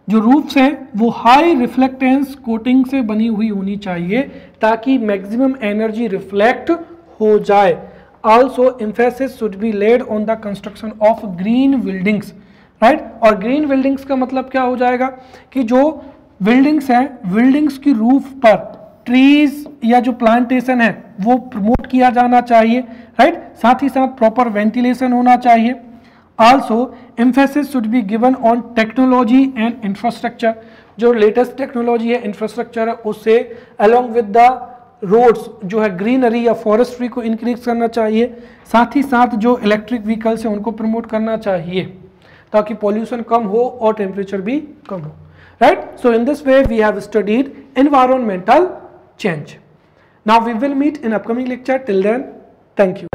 जो रूफ्स हैं वो हाई रिफ्लेक्टेंस कोटिंग से बनी हुई होनी चाहिए ताकि मैक्सिमम एनर्जी रिफ्लेक्ट हो जाए। Also emphasis should be laid on the construction of green buildings, right. और ग्रीन बिल्डिंग्स का मतलब क्या हो जाएगा कि जो बिल्डिंग्स हैं, बिल्डिंग्स की रूफ पर ट्रीज या जो प्लांटेशन है वो प्रमोट किया जाना चाहिए, राइट। साथ ही साथ प्रॉपर वेंटिलेशन होना चाहिए। Also emphasis should be given on technology and infrastructure, जो लेटेस्ट टेक्नोलॉजी है, इंफ्रास्ट्रक्चर है, उससे अलॉन्ग विद द रोड्स जो है ग्रीनरी या फॉरेस्ट्री को इंक्रीज करना चाहिए। साथ ही साथ जो इलेक्ट्रिक व्हीकल्स हैं उनको प्रमोट करना चाहिए ताकि पॉल्यूशन कम हो और टेम्परेचर भी कम हो, right? So in this way we have studied environmental change. Now we will meet in upcoming lecture. Till then, thank you.